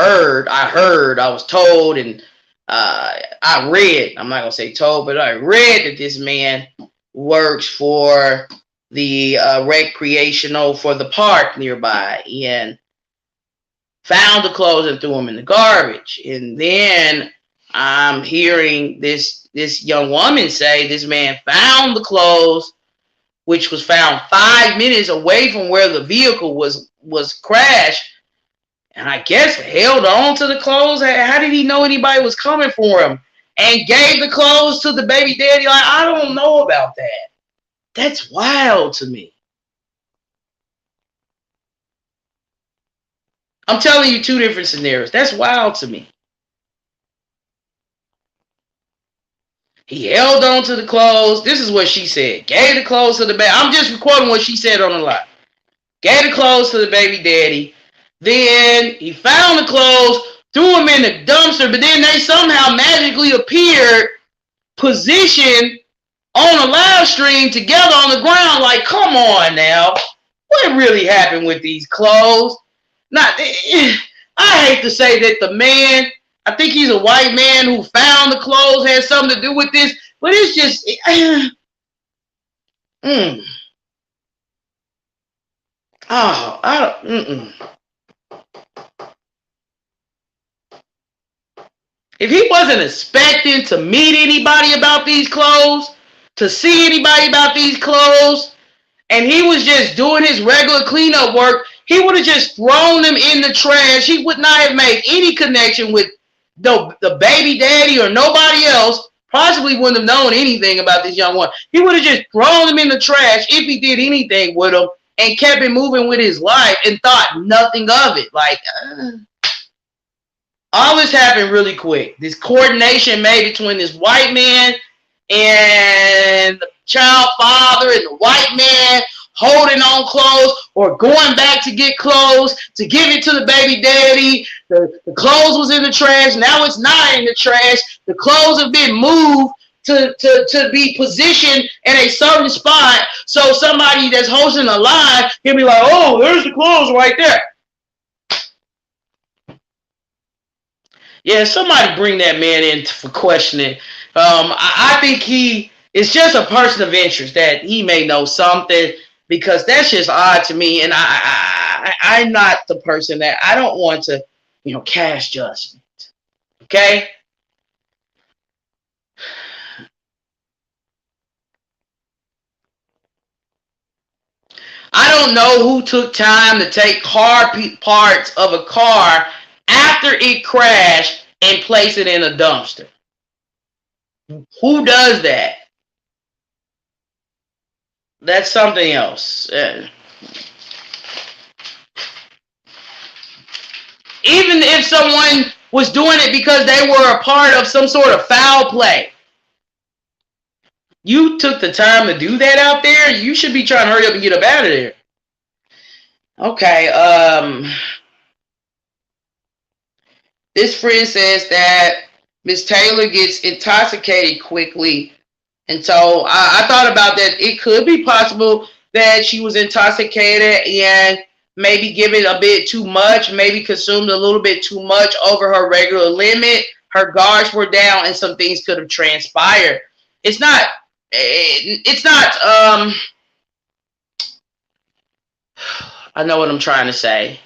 was told, and I read. I'm not gonna say told, but I read that this man works for the recreational for the park nearby, and found the clothes and threw them in the garbage. And then I'm hearing this young woman say this man found the clothes, which was found 5 minutes away from where the vehicle was crashed, and I guess held on to the clothes. How did he know anybody was coming for him? And gave the clothes to the baby daddy? Like, I don't know about that. That's wild to me. I'm telling you two different scenarios. That's wild to me. He held on to the clothes. This is what she said. Gave the clothes to the baby. I'm just recording what she said on the live. Gave the clothes to the baby daddy. Then he found the clothes, threw them in the dumpster, but then they somehow magically appeared, positioned on a live stream together on the ground. Like, come on now. What really happened with these clothes? I hate to say that the man, I think he's a white man who found the clothes, had something to do with this, but it's just, If he wasn't expecting to meet anybody about these clothes, to see anybody about these clothes, and he was just doing his regular cleanup work, he would have just thrown them in the trash. He would not have made any connection with the baby daddy or nobody else. Possibly wouldn't have known anything about this young one. He would have just thrown them in the trash if he did anything with them and kept it moving with his life and thought nothing of it. Like, all this happened really quick. This coordination made between this white man and the child father and the white man holding on clothes or going back to get clothes to give it to the baby daddy. The clothes was in the trash. Now it's not in the trash. The clothes have been moved to be positioned in a certain spot, so somebody that's hosting a line can be like, oh, there's the clothes right there. Yeah, somebody bring that man in for questioning. I think he is just a person of interest that he may know something, because that's just odd to me. And I'm not the person that I don't want to, cast judgment. Okay? I don't know who took time to take car parts of a car after it crashed and place it in a dumpster. Who does that? That's something else. Even if someone was doing it because they were a part of some sort of foul play, you took the time to do that out there, you should be trying to hurry up and get up out of there. Okay, this friend says that Miss Taylor gets intoxicated quickly. And so I thought about that. It could be possible that she was intoxicated and maybe given a bit too much, maybe consumed a little bit too much over her regular limit. Her guards were down and some things could have transpired. It's not, I know what I'm trying to say.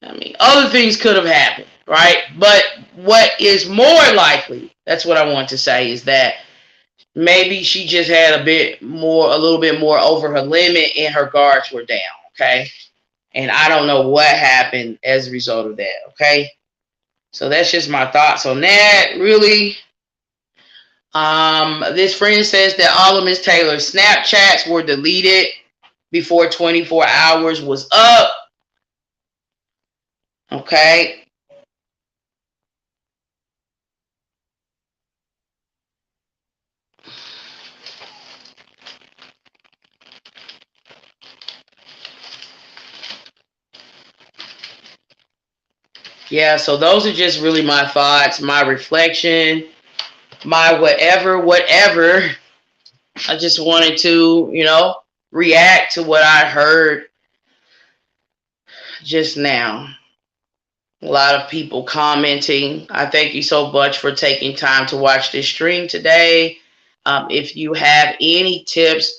I mean, other things could have happened, right? But what is more likely, that's what I want to say, is that maybe she just had a little bit more over her limit and her guards were down, okay? And I don't know what happened as a result of that, okay? So that's just my thoughts on that, really. This friend says that all of Miss Taylor's Snapchats were deleted before 24 hours was up. Okay. Yeah, so those are just really my thoughts, my reflection, my whatever. I just wanted to, react to what I heard just now. A lot of people commenting. I thank you so much for taking time to watch this stream today. If you have any tips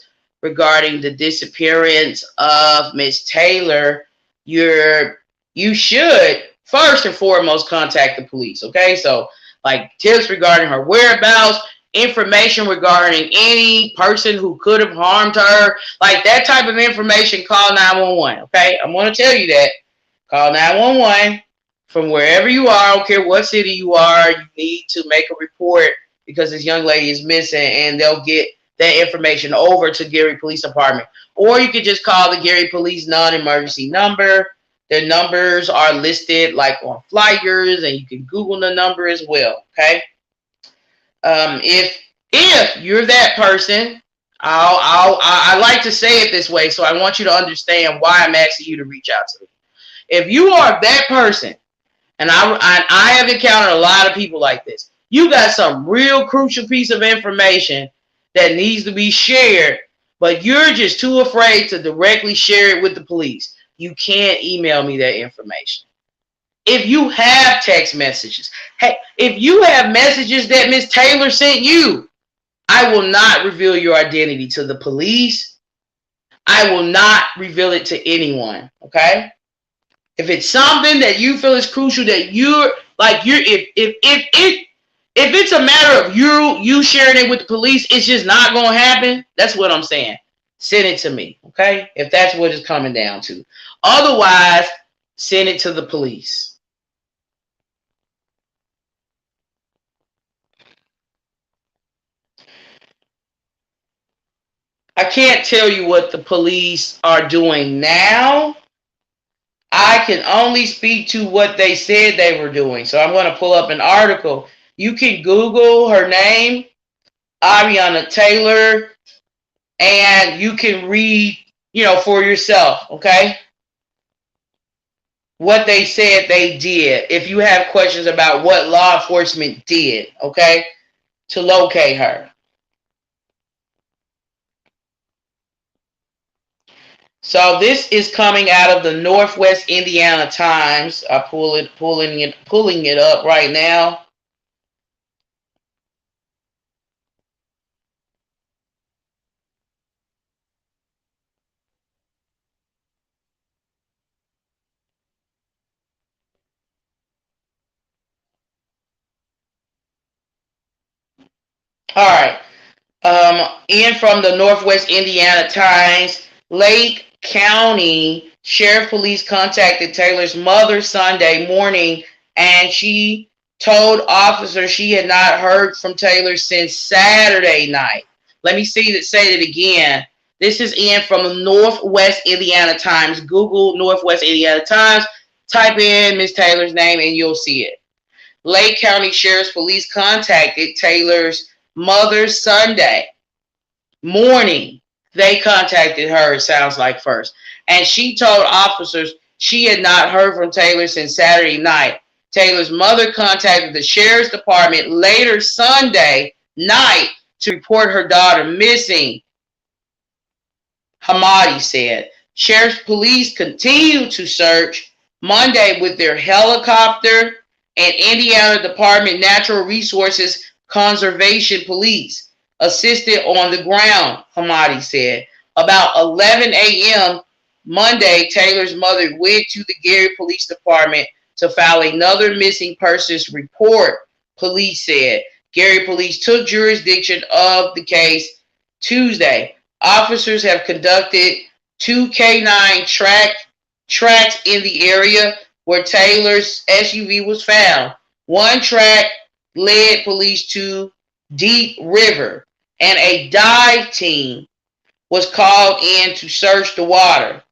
regarding the disappearance of Miss Taylor, you should first and foremost contact the police. Okay, so like tips regarding her whereabouts, information regarding any person who could have harmed her, like that type of information, call 911. Okay, I'm going to tell you that. Call 911 from wherever you are. I don't care what city you are. You need to make a report because this young lady is missing, and they'll get that information over to Gary Police Department. Or you could just call the Gary Police non-emergency number. Their numbers are listed like on flyers, and you can Google the number as well. Okay. If you're that person, I like to say it this way, so I want you to understand why I'm asking you to reach out to me. If you are that person, and I have encountered a lot of people like this, you got some real crucial piece of information that needs to be shared, but you're just too afraid to directly share it with the police. You can't email me that information. If you have text messages, hey, if you have messages that Miss Taylor sent you, I will not reveal your identity to the police. I will not reveal it to anyone, okay? If it's something that you feel is crucial, that if it's a matter of you sharing it with the police, it's just not going to happen. That's what I'm saying. Send it to me, okay? If that's what it's coming down to. Otherwise, send it to the police. I can't tell you what the police are doing now. I can only speak to what they said they were doing. So I'm going to pull up an article. You can Google her name, Ariana Taylor, and you can read, for yourself, okay? What they said they did. If you have questions about what law enforcement did, okay, to locate her. So this is coming out of the Northwest Indiana Times. I'm pulling it up right now. All right. In from the Northwest Indiana Times, Lake County Sheriff Police contacted Taylor's mother Sunday morning, and she told officers she had not heard from Taylor since Saturday night. Let me say it again. This is in from the Northwest Indiana Times. Google Northwest Indiana Times, type in Miss Taylor's name, and you'll see it. Lake County Sheriff's Police contacted Taylor's mother Sunday morning. They contacted her, it sounds like, first. And she told officers she had not heard from Taylor since Saturday night. Taylor's mother contacted the sheriff's department later Sunday night to report her daughter missing, Hamadi said. Sheriff's police continued to search Monday with their helicopter and Indiana Department Natural Resources Conservation Police assisted on the ground, Hamadi said. About 11 a.m. Monday, Taylor's mother went to the Gary Police Department to file another missing persons report, police said. Gary Police took jurisdiction of the case Tuesday. Officers have conducted 2 K9 tracks in the area where Taylor's SUV was found. One track led police to Deep River, and a dive team was called in to search the water,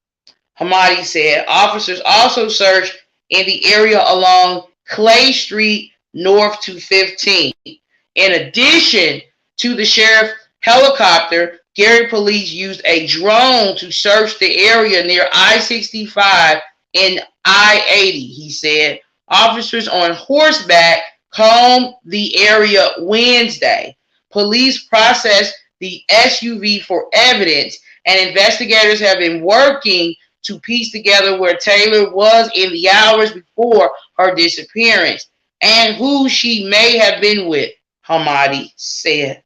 Hamadi said. Officers also searched in the area along Clay Street north to 15. In addition to the sheriff helicopter, Gary police used a drone to search the area near I-65 and I-80, he said. Officers on horseback combed the area Wednesday. Police processed the SUV for evidence, and investigators have been working to piece together where Taylor was in the hours before her disappearance and who she may have been with, Hamadi said.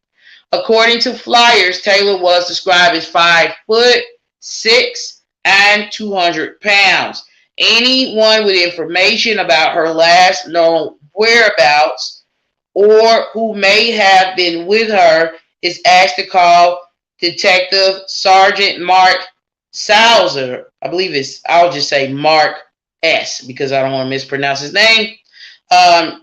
According to flyers, Taylor was described as 5'6" and 200 pounds. Anyone with information about her last known whereabouts or who may have been with her is asked to call Detective Sergeant Mark Salzer. I'll just say Mark S. because I don't want to mispronounce his name. At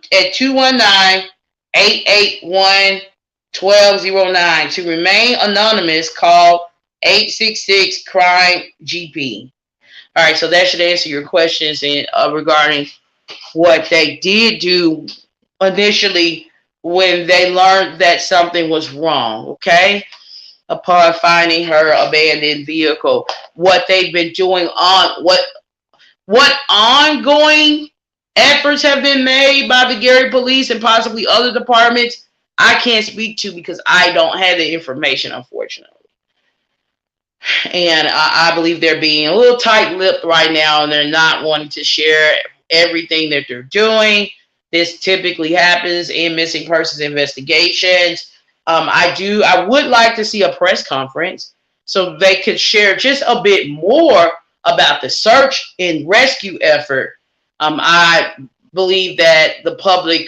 219-881-1209. To remain anonymous, call 866-CRIME-GP. All right, so that should answer your questions regarding what they did do initially when they learned that something was wrong, okay? Upon finding her abandoned vehicle. What they've been doing what ongoing efforts have been made by the Gary Police and possibly other departments, I can't speak to because I don't have the information, unfortunately. And I believe they're being a little tight-lipped right now, and they're not wanting to share everything that they're doing. This typically happens in missing persons investigations. I would like to see a press conference so they could share just a bit more about the search and rescue effort. I believe that the public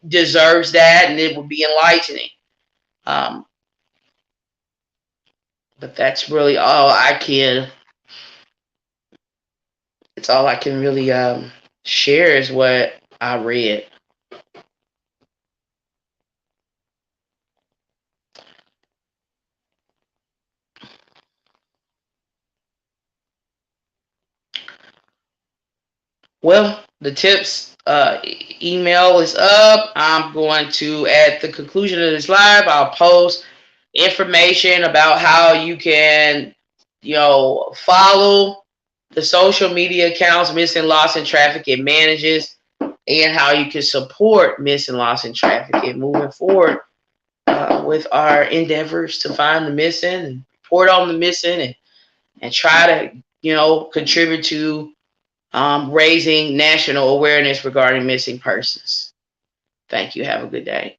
deserves that, and it would be enlightening. But that's really all I can. It's all I can really share is what I read. Well, the tips email is up. I'm going to, at the conclusion of this live, I'll post information about how you can, follow the social media accounts Missing, Lost, and Trafficked it manages, and how you can support Missing, Lost, and Trafficked it moving forward with our endeavors to find the missing and report on the missing, and try to, contribute to raising national awareness regarding missing persons. Thank you. Have a good day.